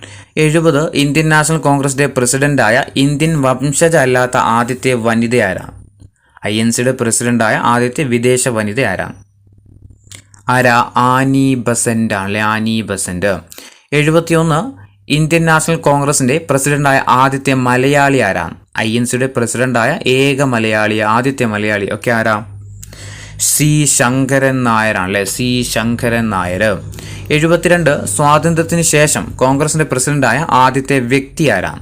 70 ഇന്ത്യൻ നാഷണൽ കോൺഗ്രസിന്റെ പ്രസിഡന്റായ ഇന്ത്യൻ വംശജ അല്ലാത്ത ആദ്യത്തെ വനിത ആരാണ്? INCയുടെ പ്രസിഡന്റായ ആദ്യത്തെ വിദേശ വനിത ആരാണ്? ആരാ? ആനി ബസന്റ് ആണ് അല്ലെ? Annie Besant. 71 ഇന്ത്യൻ നാഷണൽ കോൺഗ്രസിന്റെ പ്രസിഡന്റായ ആദ്യത്തെ മലയാളി ആരാണ്? INCയുടെ പ്രസിഡന്റായ ഏക മലയാളി, ആദ്യത്തെ മലയാളി ഒക്കെ ആരാ? C ശങ്കരൻ നായരാണ് അല്ലെ? C ശങ്കരൻ നായർ. 72 സ്വാതന്ത്ര്യത്തിന് ശേഷം കോൺഗ്രസിന്റെ പ്രസിഡന്റായ ആദ്യത്തെ വ്യക്തി ആരാണ്?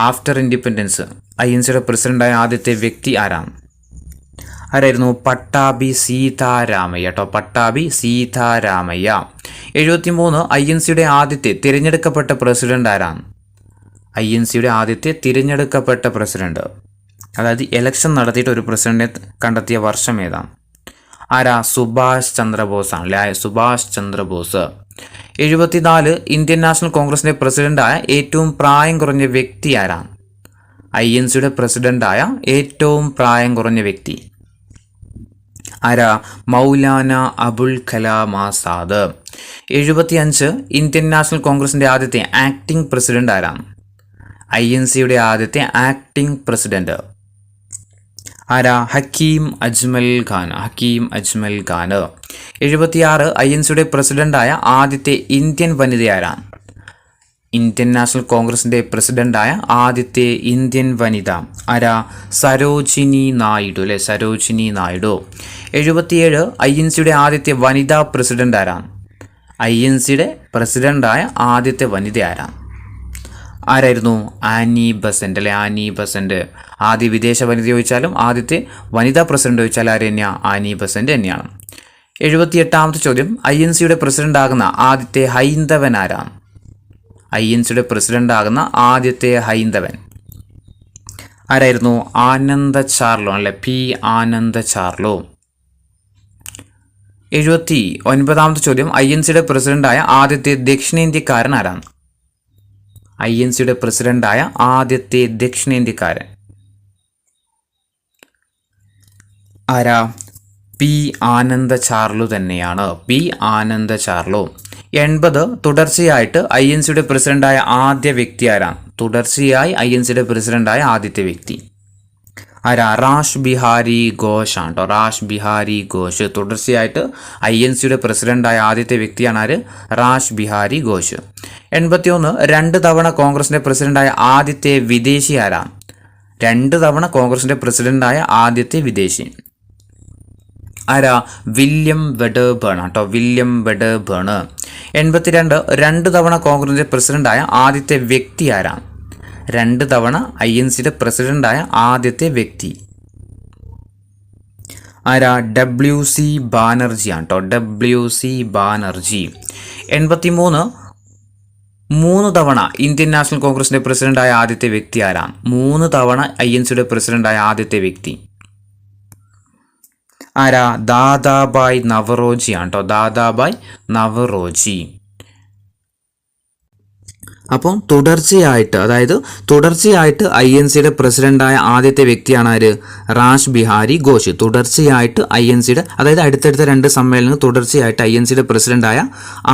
ആഫ്റ്റർ ഇൻഡിപെൻഡൻസ് INCയുടെ പ്രസിഡന്റായ ആദ്യത്തെ വ്യക്തി ആരാണ്? ആരായിരുന്നു? പട്ടാഭി സീതാരാമയ്യ കേട്ടോ. പട്ടാഭി സീതാരാമയ്യ. 73 INCയുടെ ആദ്യത്തെ തിരഞ്ഞെടുക്കപ്പെട്ട പ്രസിഡന്റ് ആരാണ്? INCയുടെ ആദ്യത്തെ തിരഞ്ഞെടുക്കപ്പെട്ട പ്രസിഡന്റ്, അതായത് ഇലക്ഷൻ നടത്തിയിട്ട് ഒരു പ്രസിഡന്റിനെ കണ്ടെത്തിയ വർഷം ഏതാണ്? ആരാ? സുഭാഷ് ചന്ദ്രബോസ് ആണ് അല്ലെ? സുഭാഷ് ചന്ദ്രബോസ്. 74 ഇന്ത്യൻ നാഷണൽ കോൺഗ്രസിന്റെ പ്രസിഡന്റായ ഏറ്റവും പ്രായം കുറഞ്ഞ വ്യക്തി ആരാണ്? INCയുടെ പ്രസിഡന്റായ ഏറ്റവും പ്രായം കുറഞ്ഞ വ്യക്തി ആരാ? മൗലാന അബുൽ കലാം ആസാദ്. 75 ഇന്ത്യൻ നാഷണൽ കോൺഗ്രസിന്റെ ആദ്യത്തെ ആക്ടിംഗ് പ്രസിഡന്റ് ആരാണ്? INCയുടെ ആദ്യത്തെ ആക്ടിംഗ് പ്രസിഡന്റ് ആരാ? ഹക്കീം അജ്മൽ ഖാൻ. ഹക്കീം അജ്മൽ ഖാൻ. 76 INCയുടെ പ്രസിഡന്റായ ആദ്യത്തെ ഇന്ത്യൻ വനിത ആരാണ്? ഇന്ത്യൻ നാഷണൽ കോൺഗ്രസിൻ്റെ പ്രസിഡൻ്റായ ആദ്യത്തെ ഇന്ത്യൻ വനിത ആരാ? സരോജിനി നായിഡു അല്ലേ, സരോജിനി നായിഡു. 77 INCയുടെ ആദ്യത്തെ വനിതാ പ്രസിഡന്റ് ആരാ? INCയുടെ പ്രസിഡൻ്റായ ആദ്യത്തെ വനിത ആരാ? ആരായിരുന്നു? ആനി ബസന്റ് അല്ലെ, ആനി ബസന്റ്. ആദ്യ വിദേശ വനിത ചോദിച്ചാലും ആദ്യത്തെ വനിതാ പ്രസിഡന്റ് ചോദിച്ചാൽ ആര് തന്നെയാണ്? ആനി ബസന്റ് തന്നെയാണ്. 78ാമത്തെ ചോദ്യം, INCയുടെ പ്രസിഡന്റ് ആകുന്ന ആദ്യത്തെ ഹൈന്ദവൻ ആരാണ്? INCയുടെ പ്രസിഡന്റ് ആകുന്ന ആദ്യത്തെ ഹൈന്ദവൻ ആരായിരുന്നു? ആനന്ദ ചാർലോ അല്ലെ, P. ആനന്ദ ചാർലോ. 79ാമത്തെ ചോദ്യം, INCയുടെ പ്രസിഡന്റായ ആദ്യത്തെ ദക്ഷിണേന്ത്യക്കാരൻ ആരാണ്? INCയുടെ പ്രസിഡന്റായ ആദ്യത്തെ ദക്ഷിണേന്ത്യക്കാരൻ ആരാ? P. ആനന്ദ ചാർലു തന്നെയാണ്, P. ആനന്ദ ചാർലു. 80 തുടർച്ചയായിട്ട് INCയുടെ പ്രസിഡന്റായ ആദ്യ വ്യക്തി ആരാണ്? തുടർച്ചയായി INCയുടെ പ്രസിഡന്റായ ആദ്യത്തെ വ്യക്തി ആരാ? റാഷ് ബിഹാരി ഘോഷ് ആണ് കേട്ടോ, റാഷ് ബിഹാരി ഘോഷ്. തുടർച്ചയായിട്ട് INCയുടെ പ്രസിഡന്റായ ആദ്യത്തെ വ്യക്തിയാണ് ആര്? റാഷ് ബിഹാരി ഘോഷ്. 81 2 തവണ കോൺഗ്രസിന്റെ പ്രസിഡന്റായ ആദ്യത്തെ വിദേശി ആരാണ്? 2 തവണ കോൺഗ്രസിന്റെ പ്രസിഡന്റായ ആദ്യത്തെ വിദേശി ആരാ? വില്യം വെഡർബേൺ കേട്ടോ, വില്യം വെഡർബേൺ. 82 2 തവണ കോൺഗ്രസിന്റെ പ്രസിഡന്റായ ആദ്യത്തെ വ്യക്തി ആരാണ്? 2 തവണ INCയുടെ പ്രസിഡന്റായ ആദ്യത്തെ വ്യക്തി ആരാ? WC ബാനർജി ആണ് കേട്ടോ, WC ബാനർജി. 83 3 തവണ ഇന്ത്യൻ നാഷണൽ കോൺഗ്രസിന്റെ പ്രസിഡന്റായ ആദ്യത്തെ വ്യക്തി ആരാണ്? 3 തവണ INCയുടെ പ്രസിഡന്റായ ആദ്യത്തെ വ്യക്തി ആരാ? ദാദാബായ് നവറോജി ആണ് കേട്ടോ, ദാദാബായ് നവറോജി. അപ്പം തുടർച്ചയായിട്ട് INCയുടെ പ്രസിഡന്റായ ആദ്യത്തെ വ്യക്തിയാണ് ആര്? റാഷ് ബിഹാരി ഘോഷ്. തുടർച്ചയായിട്ട് INCയുടെ അടുത്തടുത്ത 2 സമ്മേളനങ്ങൾ തുടർച്ചയായിട്ട് INCയുടെ പ്രസിഡന്റായ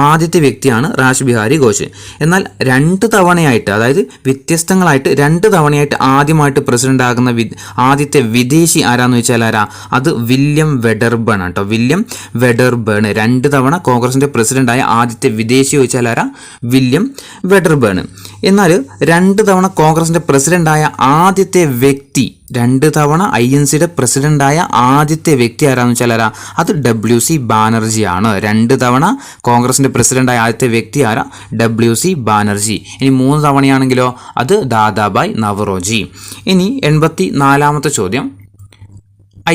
ആദ്യത്തെ വ്യക്തിയാണ് റാഷ് ബിഹാരി ഘോഷ്. എന്നാൽ 2 തവണയായിട്ട് വ്യത്യസ്തങ്ങളായിട്ട് 2 തവണയായിട്ട് ആദ്യമായിട്ട് പ്രസിഡന്റ് ആകുന്ന ആദ്യത്തെ വിദേശി ആരാന്ന് വെച്ചാൽ ആരാ? അത് വില്യം വെഡർബേൺ ആണ് കേട്ടോ, വില്യം വെഡർബേൺ. 2 തവണ കോൺഗ്രസിന്റെ പ്രസിഡന്റായ ആദ്യത്തെ വിദേശി ചോദിച്ചാൽ ആരാ? William Wedderburn. എന്നാൽ 2 തവണ കോൺഗ്രസിന്റെ പ്രസിഡന്റായ ആദ്യത്തെ വ്യക്തി, 2 തവണ INCയുടെ പ്രസിഡന്റായ ആദ്യത്തെ വ്യക്തി ആരാന്ന് വെച്ചാൽ ആരാ? അത് WC ബാനർജി ആണ്. 2 തവണ കോൺഗ്രസിന്റെ പ്രസിഡന്റായ ആദ്യത്തെ വ്യക്തി ആരാ? WC ബാനർജി. ഇനി 3 തവണയാണെങ്കിലോ അത് ദാദാബായ് നവറോജി. ഇനി 84ാമത്തെ ചോദ്യം,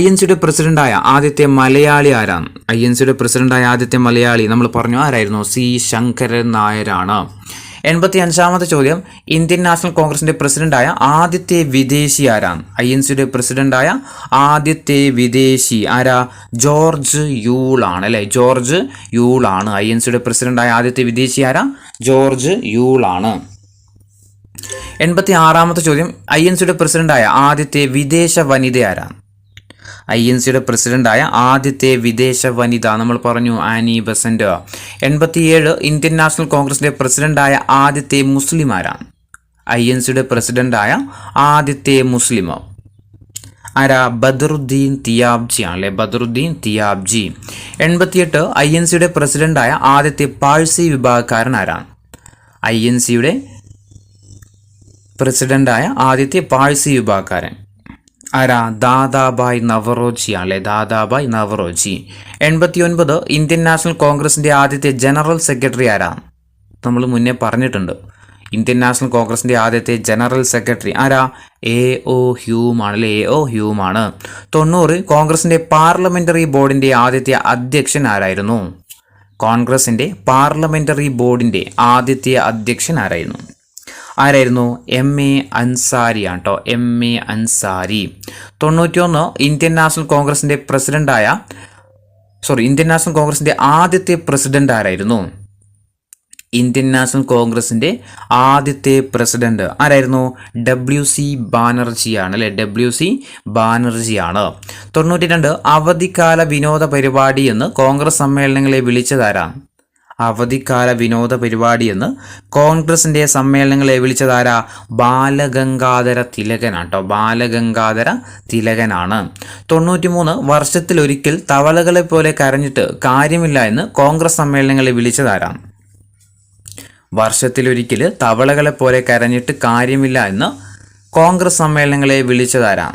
INCയുടെ പ്രസിഡന്റായ ആദ്യത്തെ മലയാളി ആരാണ്? INCയുടെ പ്രസിഡന്റായ ആദ്യത്തെ മലയാളി നമ്മൾ പറഞ്ഞു ആരായിരുന്നു? C. ശങ്കരൻ നായരാണ്. 85ാമത്തെ ചോദ്യം, ഇന്ത്യൻ നാഷണൽ കോൺഗ്രസിന്റെ പ്രസിഡന്റായ ആദ്യത്തെ വിദേശി ആരാണ്? INCയുടെ പ്രസിഡന്റായ ആദ്യത്തെ വിദേശി ആരാ? ജോർജ് യൂൾ ആണ് അല്ലെ, ജോർജ് യൂൾ ആണ്. INCയുടെ പ്രസിഡന്റായ ആദ്യത്തെ വിദേശി ആരാ? ജോർജ് യൂൾ ആണ്. 86ാമത്തെ ചോദ്യം, INCയുടെ പ്രസിഡന്റായ ആദ്യത്തെ വിദേശ വനിത ആരാണ്? INCയുടെ പ്രസിഡന്റായ ആദ്യത്തെ വിദേശ വനിത നമ്മൾ പറഞ്ഞു ആനി ബസന്റ്. 87 ഇന്ത്യൻ നാഷണൽ കോൺഗ്രസിന്റെ പ്രസിഡന്റായ ആദ്യത്തെ മുസ്ലിം ആരാണ്? INCയുടെ പ്രസിഡന്റായ ആദ്യത്തെ മുസ്ലിം ആരാ? ബദറുദ്ദീൻ തിയാബ്ജി ആണല്ലേ, ബദറുദ്ദീൻ തിയാബ്ജി. 88 INCയുടെ പ്രസിഡന്റായ ആദ്യത്തെ പാഴ്സി വിഭാഗക്കാരൻ ആരാണ്? INCയുടെ പ്രസിഡന്റായ ആദ്യത്തെ പാഴ്സി വിഭാഗക്കാരൻ ആരാ? ദാദാബായ് നവറോജി ആണല്ലേ, ദാദാബായ് നവറോജി. 89 ഇന്ത്യൻ നാഷണൽ കോൺഗ്രസിന്റെ ആദ്യത്തെ ജനറൽ സെക്രട്ടറി ആരാണ്? നമ്മൾ മുന്നേ പറഞ്ഞിട്ടുണ്ട്, ഇന്ത്യൻ നാഷണൽ കോൺഗ്രസിന്റെ ആദ്യത്തെ ജനറൽ സെക്രട്ടറി ആരാ? A.O. ഹ്യൂം ആണല്ലേ, A.O. ഹ്യൂം ആണ്. 90 കോൺഗ്രസിന്റെ പാർലമെന്ററി ബോർഡിന്റെ ആദ്യത്തെ അധ്യക്ഷൻ ആരായിരുന്നു? കോൺഗ്രസിന്റെ പാർലമെന്ററി ബോർഡിന്റെ ആദ്യത്തെ അധ്യക്ഷൻ ആരായിരുന്നു? M.A. അൻസാരി ആണ് കേട്ടോ, M.A. അൻസാരി. 91 ഇന്ത്യൻ നാഷണൽ കോൺഗ്രസിന്റെ ഇന്ത്യൻ നാഷണൽ കോൺഗ്രസിന്റെ ആദ്യത്തെ പ്രസിഡന്റ് ആരായിരുന്നു? ഇന്ത്യൻ നാഷണൽ കോൺഗ്രസിന്റെ ആദ്യത്തെ പ്രസിഡന്റ് ആരായിരുന്നു? WC ബാനർജി ആണ് അല്ലെ, WC ബാനർജി ആണ്. 92 അവധിക്കാല വിനോദ പരിപാടി എന്ന് കോൺഗ്രസ് സമ്മേളനങ്ങളെ വിളിച്ചതാരാണ്? അവധിക്കാല വിനോദ പരിപാടി എന്ന് കോൺഗ്രസിന്റെ സമ്മേളനങ്ങളെ വിളിച്ചതാരാ? ബാലഗംഗാധര തിലകനാണ് കേട്ടോ, ബാലഗംഗാധര തിലകനാണ്. 93 വർഷത്തിലൊരിക്കൽ തവളകളെ പോലെ കരഞ്ഞിട്ട് കാര്യമില്ല എന്ന് കോൺഗ്രസ് സമ്മേളനങ്ങളെ വിളിച്ചതാരാണ്? വർഷത്തിലൊരിക്കൽ തവളകളെ പോലെ കരഞ്ഞിട്ട് കാര്യമില്ല എന്ന് കോൺഗ്രസ് സമ്മേളനങ്ങളെ വിളിച്ചതാരാ?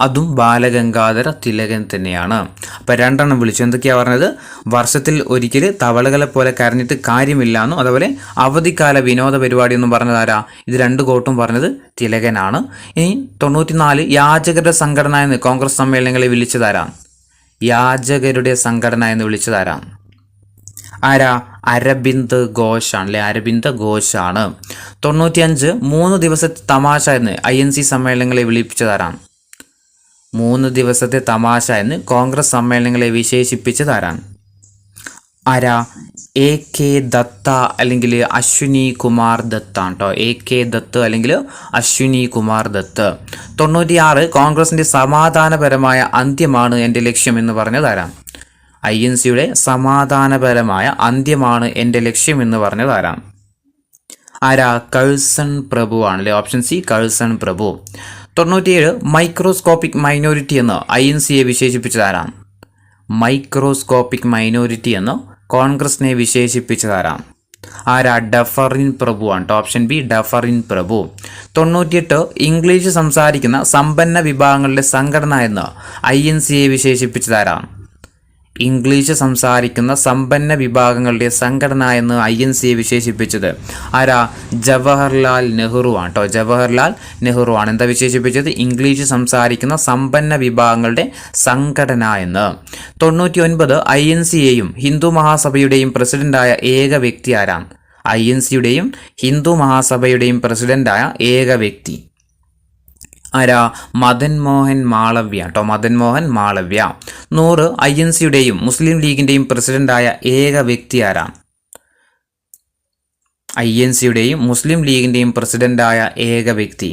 അതും ബാലഗംഗാധര തിലകൻ തന്നെയാണ്. അപ്പം 2 വിളിച്ചു. എന്തൊക്കെയാണ് പറഞ്ഞത്? വർഷത്തിൽ ഒരിക്കൽ തവളകളെ പോലെ കരഞ്ഞിട്ട് കാര്യമില്ല എന്നും അതുപോലെ അവധിക്കാല വിനോദ പരിപാടി എന്നും പറഞ്ഞതാരാ? ഇത് 2 കോട്ടും പറഞ്ഞത് തിലകനാണ്. ഇനി 94 യാചകരുടെ സംഘടന എന്ന് കോൺഗ്രസ് സമ്മേളനങ്ങളെ വിളിച്ചതാരാ? യാചകരുടെ സംഘടന എന്ന് വിളിച്ചതാരാ? അരബിന്ദ് ഘോഷാണ് അല്ലെ, അരബിന്ദ് ഘോഷാണ്. 95 3 ദിവസത്തെ തമാശ എന്ന് INC സമ്മേളനങ്ങളെ വിളിപ്പിച്ചതാരാണ്? 3 ദിവസത്തെ തമാശ എന്ന് കോൺഗ്രസ് സമ്മേളനങ്ങളെ വിശേഷിപ്പിച്ചതാരാണ്? AK ദത്ത അല്ലെങ്കിൽ അശ്വിനി കുമാർ ദത്ത് ആണ് കേട്ടോ. AK ദത്ത് അല്ലെങ്കിൽ അശ്വിനി കുമാർ ദത്ത്. 96 കോൺഗ്രസിന്റെ സമാധാനപരമായ അന്ത്യമാണ് എൻ്റെ ലക്ഷ്യം എന്ന് പറഞ്ഞതാരാണ്? INCയുടെ സമാധാനപരമായ അന്ത്യമാണ് എൻ്റെ ലക്ഷ്യം എന്ന് പറഞ്ഞതാരാണ്? കഴ്സൺ പ്രഭു ആണല്ലേ. ഓപ്ഷൻ സി കഴ്സൺ പ്രഭു. 97 മൈക്രോസ്കോപ്പിക് മൈനോറിറ്റി എന്ന് INCയെ വിശേഷിപ്പിച്ചതാരാണ്? മൈക്രോസ്കോപ്പിക് മൈനോറിറ്റി എന്ന് കോൺഗ്രസിനെ വിശേഷിപ്പിച്ചതാരാണ്? ഡഫറിൻ പ്രഭു ആണ്. ഓപ്ഷൻ ബി ഡഫറിൻ പ്രഭു. 98 ഇംഗ്ലീഷ് സംസാരിക്കുന്ന സമ്പന്ന വിഭാഗങ്ങളുടെ സംഘടന എന്ന് INCയെ വിശേഷിപ്പിച്ചതാരാണ്? ഇംഗ്ലീഷ് സംസാരിക്കുന്ന സമ്പന്ന വിഭാഗങ്ങളുടെ സംഘടന എന്ന് INCയെ വിശേഷിപ്പിച്ചത് ജവഹർലാൽ നെഹ്റു ആണ് കേട്ടോ. ജവഹർലാൽ നെഹ്റു ആണ് എന്താ വിശേഷിപ്പിച്ചത്? ഇംഗ്ലീഷ് സംസാരിക്കുന്ന സമ്പന്ന വിഭാഗങ്ങളുടെ സംഘടന എന്ന്. 99 INCയെയും ഹിന്ദു മഹാസഭയുടെയും പ്രസിഡന്റായ ഏക വ്യക്തി ആരാണ്? INCയുടെയും ഹിന്ദു മഹാസഭയുടെയും പ്രസിഡന്റായ ഏക വ്യക്തി മദൻ മോഹൻ മാളവ്യ കേട്ടോ. മദൻ മോഹൻ മാളവ്യ. 100 INCയുടെയും മുസ്ലിം ലീഗിന്റെയും പ്രസിഡന്റായ ഏക വ്യക്തി ആരാണ്? INCയുടെയും മുസ്ലിം ലീഗിന്റെയും പ്രസിഡന്റായ ഏക വ്യക്തി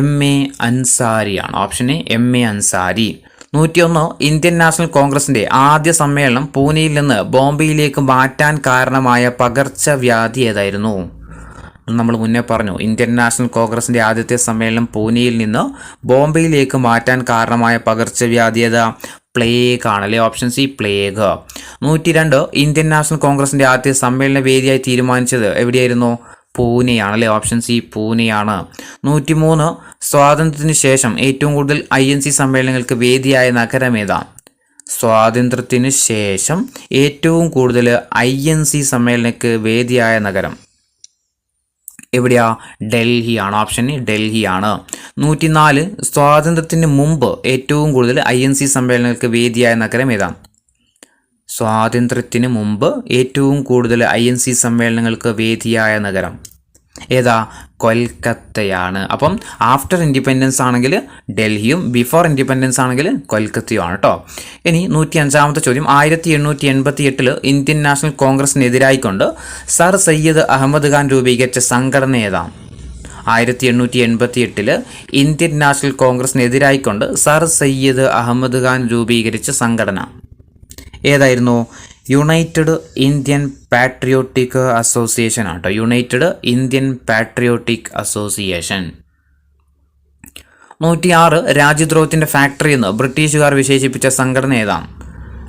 MA അൻസാരിയാണ്. Option A MA Ansari. 101 Indian National കോൺഗ്രസിന്റെ ആദ്യ സമ്മേളനം പൂനെയിൽ നിന്ന് ബോംബെയിലേക്ക് മാറ്റാൻ കാരണമായ പകർച്ചവ്യാധി ഏതായിരുന്നു? നമ്മൾ മുന്നേ പറഞ്ഞു, ഇന്ത്യൻ നാഷണൽ കോൺഗ്രസിന്റെ ആദ്യത്തെ സമ്മേളനം പൂനെയിൽ നിന്ന് ബോംബെയിലേക്ക് മാറ്റാൻ കാരണമായ പകർച്ചവ്യാധി ഏതാ? പ്ലേഗ് ആണല്ലേ. Option C plague. 102 Indian National കോൺഗ്രസിന്റെ ആദ്യത്തെ സമ്മേളന വേദിയായി തീരുമാനിച്ചത് എവിടെയായിരുന്നു? പൂനെയാണല്ലേ. Option C പൂനെയാണ്. 103 സ്വാതന്ത്ര്യത്തിന് ശേഷം ഏറ്റവും കൂടുതൽ INC സമ്മേളനങ്ങൾക്ക് വേദിയായ നഗരം ഏതാ? സ്വാതന്ത്ര്യത്തിന് ശേഷം ഏറ്റവും കൂടുതൽ INC സമ്മേളനങ്ങൾക്ക് വേദിയായ നഗരം എവിടെയാ? ഡൽഹിയാണ്. ഓപ്ഷൻ ഡൽഹിയാണ്. 104 സ്വാതന്ത്ര്യത്തിന് മുമ്പ് ഏറ്റവും കൂടുതൽ INC സമ്മേളനങ്ങൾക്ക് വേദിയായ നഗരം ഏതാണ്? സ്വാതന്ത്ര്യത്തിന് മുമ്പ് ഏറ്റവും കൂടുതൽ INC സമ്മേളനങ്ങൾക്ക് വേദിയായ നഗരം ഏതാ? കൊൽക്കത്തയാണ്. അപ്പം ആഫ്റ്റർ ഇൻഡിപെൻഡൻസ് ആണെങ്കിൽ ഡൽഹിയും ബിഫോർ ഇൻഡിപെൻഡൻസ് ആണെങ്കിൽ കൊൽക്കത്തയുമാണ് കേട്ടോ. ഇനി 105 ചോദ്യം. 1888 ഇന്ത്യൻ നാഷണൽ കോൺഗ്രസിനെതിരായിക്കൊണ്ട് സർ സയ്യിദ് അഹമ്മദ് ഖാൻ രൂപീകരിച്ച സംഘടന ഏതാണ്? 1888 ഇന്ത്യൻ നാഷണൽ കോൺഗ്രസിനെതിരായിക്കൊണ്ട് സർ സയ്യിദ് അഹമ്മദ് ഖാൻ രൂപീകരിച്ച സംഘടന ഏതായിരുന്നു? യുണൈറ്റഡ് ഇന്ത്യൻ പാട്രിയോട്ടിക് അസോസിയേഷൻ ആട്ടോ. United Indian Patriotic Association. 106 രാജ്യദ്രോഹത്തിന്റെ ഫാക്ടറി എന്ന് ബ്രിട്ടീഷുകാർ വിശേഷിപ്പിച്ച സംഘടന ഏതാണ്?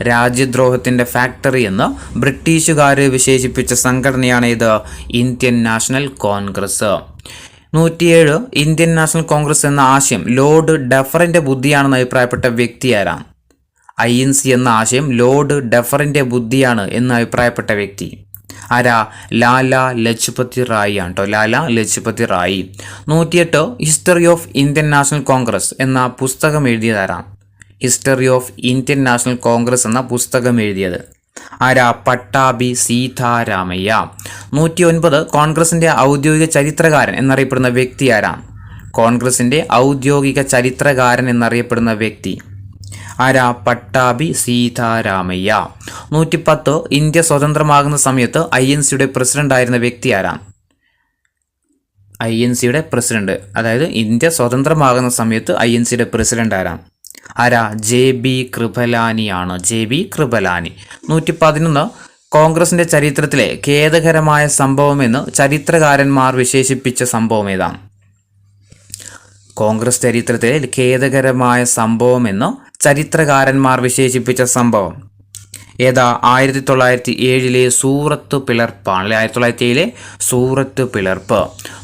രാജ്യദ്രോഹത്തിന്റെ ഫാക്ടറി എന്ന് ബ്രിട്ടീഷുകാർ വിശേഷിപ്പിച്ച സംഘടനയാണ് ഇത് Indian National Congress. 107 Indian National Congress എന്ന ആശയം ലോർഡ് ഡഫറിന്റെ ബുദ്ധിയാണെന്ന് അഭിപ്രായപ്പെട്ട വ്യക്തി ആരാണ്? INC എന്ന ആശയം ലോർഡ് ഡഫറിന്റെ ബുദ്ധിയാണ് എന്ന് അഭിപ്രായപ്പെട്ട വ്യക്തി ലാല ലജ്പതി റായി ആണ് കേട്ടോ. Lala Lajpat Rai. 108 history of Indian National Congress എന്ന പുസ്തകം എഴുതിയതാരാണ്? History of Indian National Congress എന്ന പുസ്തകം എഴുതിയത് പട്ടാഭി സീതാരാമയ്യ. 109 കോൺഗ്രസിന്റെ ഔദ്യോഗിക ചരിത്രകാരൻ എന്നറിയപ്പെടുന്ന വ്യക്തി ആരാണ്? കോൺഗ്രസിന്റെ ഔദ്യോഗിക ചരിത്രകാരൻ എന്നറിയപ്പെടുന്ന വ്യക്തി പട്ടാഭി സീതാരാമയ്യ. 110 ഇന്ത്യ സ്വതന്ത്രമാകുന്ന സമയത്ത് INCയുടെ പ്രസിഡന്റ് ആയിരുന്ന വ്യക്തി ആരാണ്? INCയുടെ പ്രസിഡന്റ്, അതായത് ഇന്ത്യ സ്വതന്ത്രമാകുന്ന സമയത്ത് INCയുടെ പ്രസിഡന്റ് ആരാണ്? JB കൃപലാനിയാണ്. JB കൃപലാനി. 111 കോൺഗ്രസിന്റെ ചരിത്രത്തിലെ ഖേദകരമായ സംഭവമെന്ന് ചരിത്രകാരന്മാർ വിശേഷിപ്പിച്ച സംഭവം ഏതാണ്? കോൺഗ്രസ് ചരിത്രത്തിലെ ഖേദകരമായ സംഭവമെന്ന് ചരിത്രകാരന്മാർ വിശേഷിപ്പിച്ച സംഭവം ഏതാ 1907 സൂറത്ത് പിളർപ്പാണ് അല്ലെ. 1907 സൂറത്ത് പിളർപ്പ്.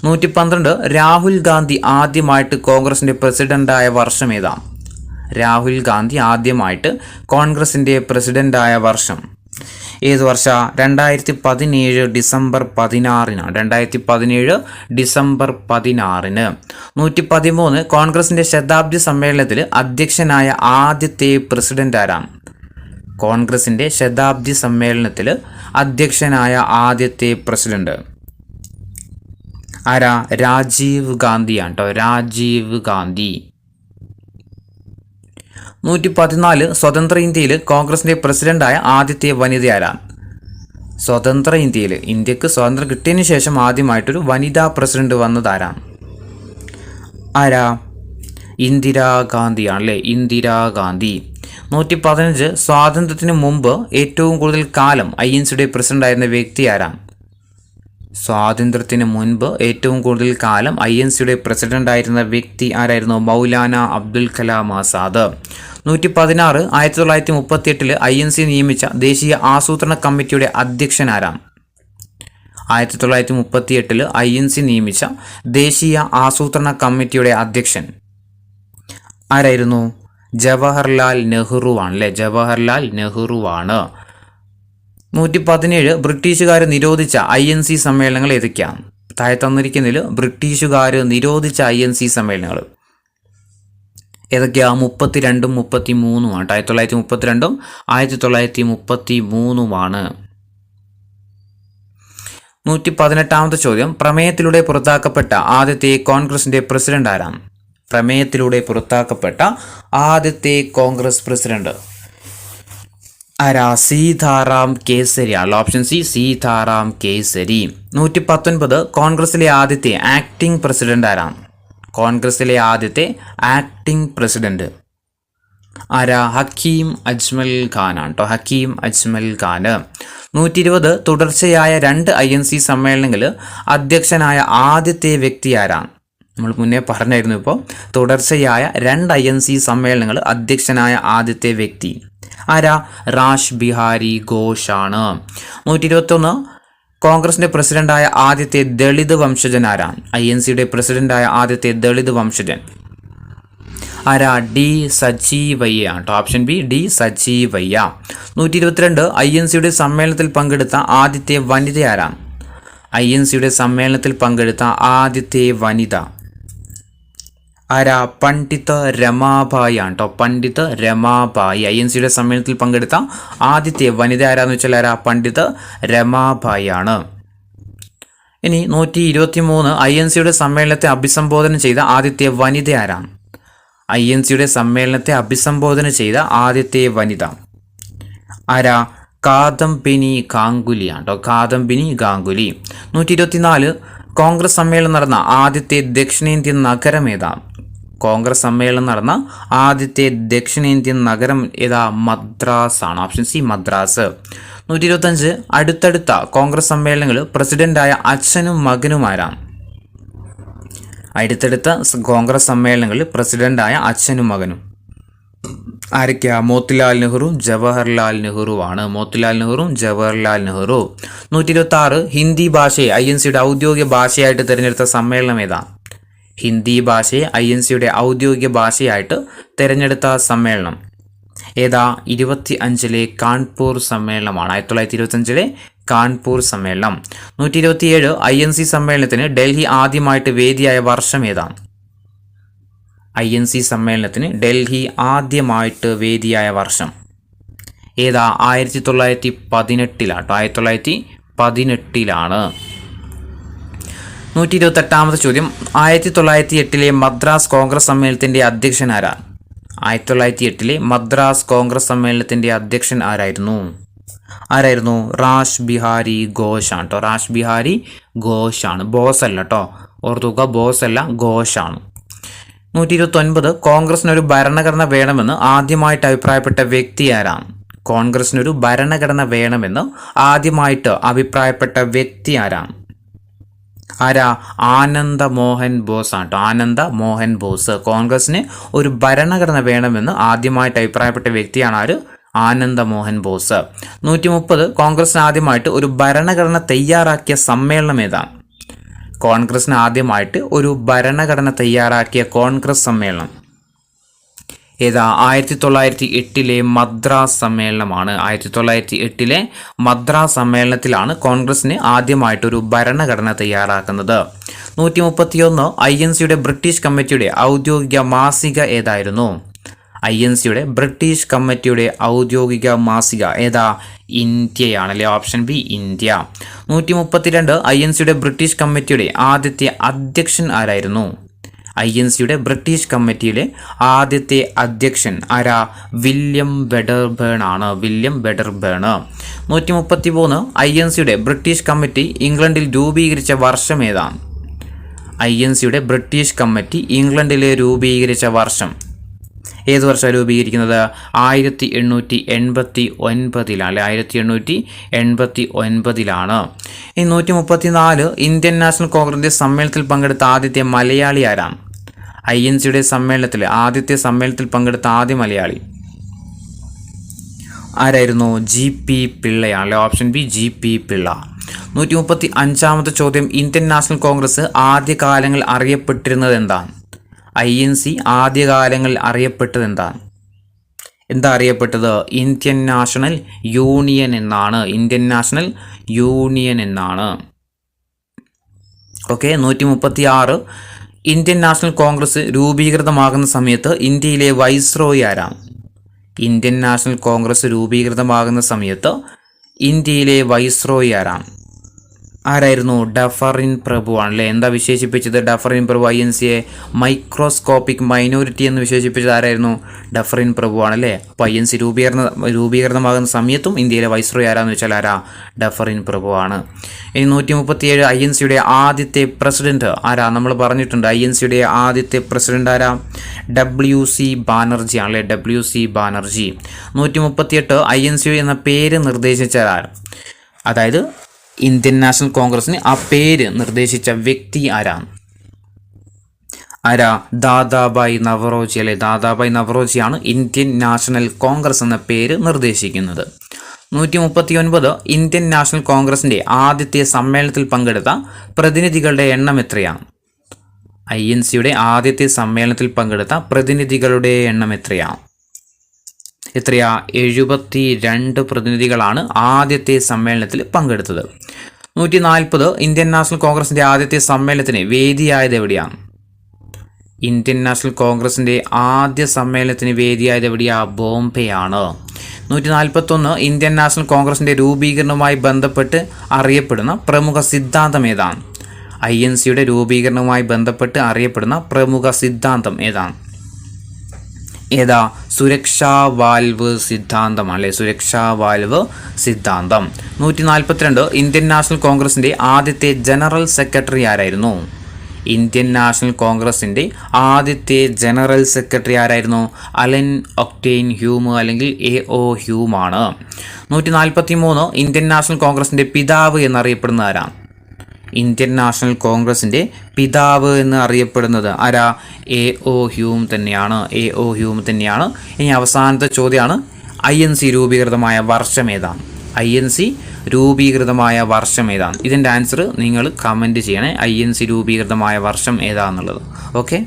112 രാഹുൽ ഗാന്ധി ആദ്യമായിട്ട് കോൺഗ്രസിന്റെ പ്രസിഡന്റായ വർഷം ഏതാ? രാഹുൽ ഗാന്ധി ആദ്യമായിട്ട് കോൺഗ്രസിന്റെ പ്രസിഡന്റായ വർഷം ഏത് വർഷ? 2017 ഡിസംബർ 16 2017 ഡിസംബർ 16. 113 കോൺഗ്രസിന്റെ ശതാബ്ദി സമ്മേളനത്തിൽ അധ്യക്ഷനായ ആദ്യത്തെ പ്രസിഡന്റ് ആരാണ്? കോൺഗ്രസിന്റെ ശതാബ്ദി സമ്മേളനത്തിൽ അധ്യക്ഷനായ ആദ്യത്തെ പ്രസിഡന്റ് ആരാ? രാജീവ് ഗാന്ധിയാണ് കേട്ടോ, രാജീവ് ഗാന്ധി. 114 സ്വതന്ത്ര ഇന്ത്യയിൽ കോൺഗ്രസിന്റെ പ്രസിഡന്റായ ആദ്യത്തെ വനിത ആരാണ്? സ്വതന്ത്ര ഇന്ത്യയിൽ, ഇന്ത്യക്ക് സ്വാതന്ത്ര്യം കിട്ടിയതിനു ശേഷം ആദ്യമായിട്ടൊരു വനിതാ പ്രസിഡന്റ് വന്നതാരാണ്? ആരാ? ഇന്ദിരാഗാന്ധിയാണ് അല്ലേ, ഇന്ദിരാഗാന്ധി. 115 സ്വാതന്ത്ര്യത്തിന് മുമ്പ് ഏറ്റവും കൂടുതൽ കാലം INCയുടെ പ്രസിഡന്റായിരുന്ന വ്യക്തി ആരാണ്? സ്വാതന്ത്ര്യത്തിന് മുൻപ് ഏറ്റവും കൂടുതൽ കാലം INCയുടെ പ്രസിഡന്റായിരുന്ന വ്യക്തി ആരായിരുന്നു? മൗലാന അബ്ദുൽ കലാം ആസാദ്. 116 1938 INC നിയമിച്ച ദേശീയ ആസൂത്രണ കമ്മിറ്റിയുടെ അധ്യക്ഷൻ ആരാണ്? 1938 INC നിയമിച്ച ദേശീയ ആസൂത്രണ കമ്മിറ്റിയുടെ അധ്യക്ഷൻ ആരായിരുന്നു? ജവഹർലാൽ നെഹ്റു ആണ് അല്ലെ, ജവഹർലാൽ നെഹ്റു ആണ്. 117 ബ്രിട്ടീഷുകാർ നിരോധിച്ച INC സമ്മേളനങ്ങൾ ഏതൊക്കെയാണ്? താഴെ തന്നിരിക്കുന്നതിൽ ബ്രിട്ടീഷുകാർ നിരോധിച്ച INC സമ്മേളനങ്ങൾ ഏതൊക്കെയാ? 32ഉം 33ഉമാണ്. 1932ഉം 1933ഉമാണ്. 118ാമത്തെ ചോദ്യം, പ്രമേയത്തിലൂടെ പുറത്താക്കപ്പെട്ട ആദ്യത്തെ കോൺഗ്രസിന്റെ പ്രസിഡന്റ് ആരാണ്? പ്രമേയത്തിലൂടെ പുറത്താക്കപ്പെട്ട ആദ്യത്തെ കോൺഗ്രസ് പ്രസിഡന്റ് ആരാ? സീതാറാം കേസരി ആണ്. Option C, Sitaram Kesari. 119 കോൺഗ്രസിലെ ആദ്യത്തെ ആക്ടിംഗ് പ്രസിഡന്റ് ആരാണ്? കോൺഗ്രസിലെ ആദ്യത്തെ ആക്ടിംഗ് പ്രസിഡന്റ് ആരാ? ഹക്കീം അജ്മൽ ഖാൻ ആണ് കേട്ടോ, ഹക്കീം അജ്മൽ ഖാൻ. 120 തുടർച്ചയായ 2 INC സമ്മേളനങ്ങളിൽ അധ്യക്ഷനായ ആദ്യത്തെ വ്യക്തി ആരാണ്? നമ്മൾ മുന്നേ പറഞ്ഞായിരുന്നു. ഇപ്പോൾ തുടർച്ചയായ 2 INC സമ്മേളനങ്ങൾ അധ്യക്ഷനായ ആദ്യത്തെ വ്യക്തി ആരാ? റാഷ് ബിഹാരി ഘോഷ് ആണ്. 121 കോൺഗ്രസിന്റെ പ്രസിഡന്റായ ആദ്യത്തെ ദളിത് വംശജൻ ആരാണ്? INCയുടെ പ്രസിഡന്റായ ആദ്യത്തെ ദളിത് വംശജൻ ആരാ? ഡി സജീവയ്യ ആണ്. Option B, D Sajeevayya. 122 INCയുടെ സമ്മേളനത്തിൽ പങ്കെടുത്ത ആദ്യത്തെ വനിത ആരാണ്? INCയുടെ സമ്മേളനത്തിൽ പങ്കെടുത്ത ആദ്യത്തെ വനിത ആരാ? പണ്ഡിറ്റ് രമാബായി ആണ് കേട്ടോ, പണ്ഡിറ്റ് രമാബായി. INCയുടെ സമ്മേളനത്തിൽ പങ്കെടുത്ത ആദ്യത്തെ വനിത ആരാന്ന് വെച്ചാൽ ആരാ? പണ്ഡിറ്റ് രമാബായി ആണ്. ഇനി 123 INCയുടെ സമ്മേളനത്തെ അഭിസംബോധന ചെയ്ത ആദ്യത്തെ വനിത ആരാണ്? INCയുടെ സമ്മേളനത്തെ അഭിസംബോധന ചെയ്ത ആദ്യത്തെ വനിത ആരാ? കാദംബിനി ഗാംഗുലിയാണ് കേട്ടോ, കാദംബിനി ഗാംഗുലി. 124 കോൺഗ്രസ് സമ്മേളനം നടന്ന ആദ്യത്തെ ദക്ഷിണേന്ത്യൻ നഗരം ഏതാണ്? കോൺഗ്രസ് സമ്മേളനം നടന്ന ആദ്യത്തെ ദക്ഷിണേന്ത്യൻ നഗരം ഏതാ? മദ്രാസ് ആണ്. Option C, Madras. 125 അടുത്തടുത്ത കോൺഗ്രസ് സമ്മേളനങ്ങൾ പ്രസിഡന്റായ അച്ഛനും മകനും ആരാണ്? അടുത്തടുത്ത കോൺഗ്രസ് സമ്മേളനങ്ങളിൽ പ്രസിഡന്റായ അച്ഛനും മകനും ആരൊക്കെയാ? മോത്തിലാൽ നെഹ്റു, ജവഹർലാൽ നെഹ്റു ആണ്. മോത്തിലാൽ നെഹ്റുവും ജവഹർലാൽ നെഹ്റു. 126 ഹിന്ദി ഭാഷയെ INCയുടെ ഔദ്യോഗിക ഭാഷയായിട്ട് തിരഞ്ഞെടുത്ത സമ്മേളനം ഏതാ? ഹിന്ദി ഭാഷയെ INCയുടെ ഔദ്യോഗിക ഭാഷയായിട്ട് തിരഞ്ഞെടുത്ത സമ്മേളനം ഏതാ? 25 കാൺപൂർ സമ്മേളനമാണ്. 1925 കാൺപൂർ സമ്മേളനം. 127 INC സമ്മേളനത്തിന് ഡൽഹി ആദ്യമായിട്ട് വേദിയായ വർഷം ഏതാണ്? INC സമ്മേളനത്തിന് ഡൽഹി ആദ്യമായിട്ട് വേദിയായ വർഷം ഏതാ? 1918 1918. 128ാമത്തെ ചോദ്യം, 1908 മദ്രാസ് കോൺഗ്രസ് സമ്മേളനത്തിന്റെ അധ്യക്ഷൻ ആരാണ്? 1908 മദ്രാസ് കോൺഗ്രസ് സമ്മേളനത്തിന്റെ അധ്യക്ഷൻ ആരായിരുന്നു? റാഷ് ബിഹാരി ഘോഷ് ആണ് കേട്ടോ, റാഷ് ബിഹാരി ഘോഷ് ആണ്. ബോസ് അല്ല കേട്ടോ, ഓർത്തുക, ബോസ് അല്ല, ഘോഷ് ആണ്. 129 കോൺഗ്രസിനൊരു ഭരണഘടന വേണമെന്ന് ആദ്യമായിട്ട് അഭിപ്രായപ്പെട്ട വ്യക്തി ആരാണ്? കോൺഗ്രസിനൊരു ഭരണഘടന വേണമെന്ന് ആദ്യമായിട്ട് അഭിപ്രായപ്പെട്ട വ്യക്തി ആരാണ്? ആനന്ദ മോഹൻ ബോസ് ആണ് കേട്ടോ, ആനന്ദ മോഹൻ ബോസ്. കോൺഗ്രസിന് ഒരു ഭരണഘടന വേണമെന്ന് ആദ്യമായിട്ട് അഭിപ്രായപ്പെട്ട വ്യക്തിയാണ് ആര്? ആനന്ദ മോഹൻ ബോസ്. 130 കോൺഗ്രസിന് ആദ്യമായിട്ട് ഒരു ഭരണഘടന തയ്യാറാക്കിയ സമ്മേളനം ഏതാണ്? കോൺഗ്രസിന് ആദ്യമായിട്ട് ഒരു ഭരണഘടന തയ്യാറാക്കിയ കോൺഗ്രസ് സമ്മേളനം ഏതാ? 1908 മദ്രാസ് സമ്മേളനമാണ്. 1908 മദ്രാസ് സമ്മേളനത്തിലാണ് കോൺഗ്രസിന് ആദ്യമായിട്ടൊരു ഭരണഘടന തയ്യാറാക്കുന്നത്. 131 INCയുടെ ബ്രിട്ടീഷ് കമ്മിറ്റിയുടെ ഔദ്യോഗിക മാസിക ഏതായിരുന്നു? INCയുടെ ബ്രിട്ടീഷ് കമ്മിറ്റിയുടെ ഔദ്യോഗിക മാസിക ഏതാ? ഇന്ത്യയാണല്ലേ. Option B India. 132 INCയുടെ ബ്രിട്ടീഷ് കമ്മിറ്റിയുടെ ആദ്യത്തെ അധ്യക്ഷൻ ആരായിരുന്നു? INCയുടെ ബ്രിട്ടീഷ് കമ്മിറ്റിയിലെ ആദ്യത്തെ അധ്യക്ഷൻ ആരാ? വില്യം വെഡർബേൺ ആണ്. William Wedderburn. 133 INCയുടെ ബ്രിട്ടീഷ് കമ്മിറ്റി ഇംഗ്ലണ്ടിൽ രൂപീകരിച്ച വർഷം ഏതാണ്? INCയുടെ ബ്രിട്ടീഷ് കമ്മിറ്റി ഇംഗ്ലണ്ടിൽ രൂപീകരിച്ച വർഷം ഏത് വർഷമാണ് രൂപീകരിക്കുന്നത്? 1889 അല്ലെ. 1889 ഈ 134 ഇന്ത്യൻ നാഷണൽ കോൺഗ്രസിന്റെ സമ്മേളനത്തിൽ പങ്കെടുത്ത ആദ്യത്തെ മലയാളി ആരാണ്? INCയുടെ ആദ്യത്തെ സമ്മേളനത്തിൽ പങ്കെടുത്ത ആദ്യ മലയാളി ആരായിരുന്നു? GP പിള്ളയാണല്ലേ. Option B GP Pillai. 135 ചോദ്യം, ഇന്ത്യൻ നാഷണൽ കോൺഗ്രസ് ആദ്യകാലങ്ങളിൽ അറിയപ്പെട്ടിരുന്നത് എന്താണ്? INC ആദ്യകാലങ്ങളിൽ അറിയപ്പെട്ടത് എന്താണ്? എന്താ അറിയപ്പെട്ടത്? ഇന്ത്യൻ നാഷണൽ യൂണിയൻ എന്നാണ്. ഇന്ത്യൻ നാഷണൽ യൂണിയൻ എന്നാണ്. ഓക്കെ. 136 ഇന്ത്യൻ നാഷണൽ കോൺഗ്രസ് രൂപീകൃതമാകുന്ന സമയത്ത് ഇന്ത്യയിലെ വൈസ്രോയി ആരാണ്? ഇന്ത്യൻ നാഷണൽ കോൺഗ്രസ് രൂപീകൃതമാകുന്ന സമയത്ത് ഇന്ത്യയിലെ വൈസ്രോയി ആരായിരുന്നു? ഡഫറിൻ പ്രഭു ആണല്ലേ. എന്താ വിശേഷിപ്പിച്ചത് ഡഫറിൻ പ്രഭു? INCയെ മൈക്രോസ്കോപ്പിക് മൈനോറിറ്റി എന്ന് വിശേഷിപ്പിച്ചത് ആരായിരുന്നു? ഡഫറിൻ പ്രഭു ആണല്ലേ. അപ്പോൾ INC രൂപീകൃതമാകുന്ന സമയത്തും ഇന്ത്യയിലെ വൈസ്രോയി ആരാന്ന് വെച്ചാൽ ആരാ? ഡഫറിൻ പ്രഭു ആണ്. ഇനി 137 INCയുടെ ആദ്യത്തെ പ്രസിഡന്റ് ആരാ? നമ്മൾ പറഞ്ഞിട്ടുണ്ട് INCയുടെ ആദ്യത്തെ പ്രസിഡന്റ് ആരാ? WC ബാനർജി ആണല്ലേ. WC ബാനർജി. 138 INC എന്ന പേര് നിർദ്ദേശിച്ച ആരാ? അതായത് ഇന്ത്യൻ നാഷണൽ കോൺഗ്രസിന് ആ പേര് നിർദ്ദേശിച്ച വ്യക്തി ആരാ? ദാദാഭായ് നവറോജി അല്ലെ. ദാദാഭായ് നവറോജിയാണ് ഇന്ത്യൻ നാഷണൽ കോൺഗ്രസ് എന്ന പേര് നിർദ്ദേശിക്കുന്നത്. 139 ഇന്ത്യൻ നാഷണൽ കോൺഗ്രസിന്റെ ആദ്യത്തെ സമ്മേളനത്തിൽ പങ്കെടുത്ത പ്രതിനിധികളുടെ എണ്ണം എത്രയാണ്? INCയുടെ ആദ്യത്തെ സമ്മേളനത്തിൽ പങ്കെടുത്ത പ്രതിനിധികളുടെ എണ്ണം എത്രയാ? 72 പ്രതിനിധികളാണ് ആദ്യത്തെ സമ്മേളനത്തിൽ പങ്കെടുത്തത്. 140 ഇന്ത്യൻ നാഷണൽ കോൺഗ്രസിന്റെ ആദ്യത്തെ സമ്മേളനത്തിന് വേദിയായത് എവിടെയാണ്? ഇന്ത്യൻ നാഷണൽ കോൺഗ്രസിന്റെ ആദ്യ സമ്മേളനത്തിന് വേദിയായത് എവിടെയാ? ബോംബെ ആണ്. 141 ഇന്ത്യൻ നാഷണൽ കോൺഗ്രസിന്റെ രൂപീകരണവുമായി ബന്ധപ്പെട്ട് അറിയപ്പെടുന്ന പ്രമുഖ സിദ്ധാന്തം ഏതാണ്? INCയുടെ രൂപീകരണവുമായി ബന്ധപ്പെട്ട് അറിയപ്പെടുന്ന പ്രമുഖ സിദ്ധാന്തം ഏതാണ്? സുരക്ഷാ വാൽവ് സിദ്ധാന്തം അല്ലെ. സുരക്ഷാ വാൽവ് സിദ്ധാന്തം. 142 ഇന്ത്യൻ നാഷണൽ കോൺഗ്രസിന്റെ ആദ്യത്തെ ജനറൽ സെക്രട്ടറി ആരായിരുന്നു? ഇന്ത്യൻ നാഷണൽ കോൺഗ്രസിന്റെ ആദ്യത്തെ ജനറൽ സെക്രട്ടറി ആരായിരുന്നു? അലൻ ഒക്ടേൻ ഹ്യൂം അല്ലെങ്കിൽ AO ഹ്യൂം ആണ്. 143 ഇന്ത്യൻ നാഷണൽ കോൺഗ്രസിന്റെ പിതാവ് എന്നറിയപ്പെടുന്ന ആരാണ്? ഇന്ത്യൻ നാഷണൽ കോൺഗ്രസിന്റെ പിതാവ് എന്ന് അറിയപ്പെടുന്നത് ആരാ? AO ഹ്യൂം തന്നെയാണ്. AO ഹ്യൂം തന്നെയാണ്. ഇനി അവസാനത്തെ ചോദ്യമാണ്, INC രൂപീകൃതമായ വർഷം ഏതാണ്? INC രൂപീകൃതമായ വർഷം ഏതാണ്? ഇതിൻ്റെ ആൻസർ നിങ്ങൾ കമൻറ്റ് ചെയ്യണേ. INC രൂപീകൃതമായ വർഷം ഏതാണെന്നുള്ളത്. ഓക്കെ.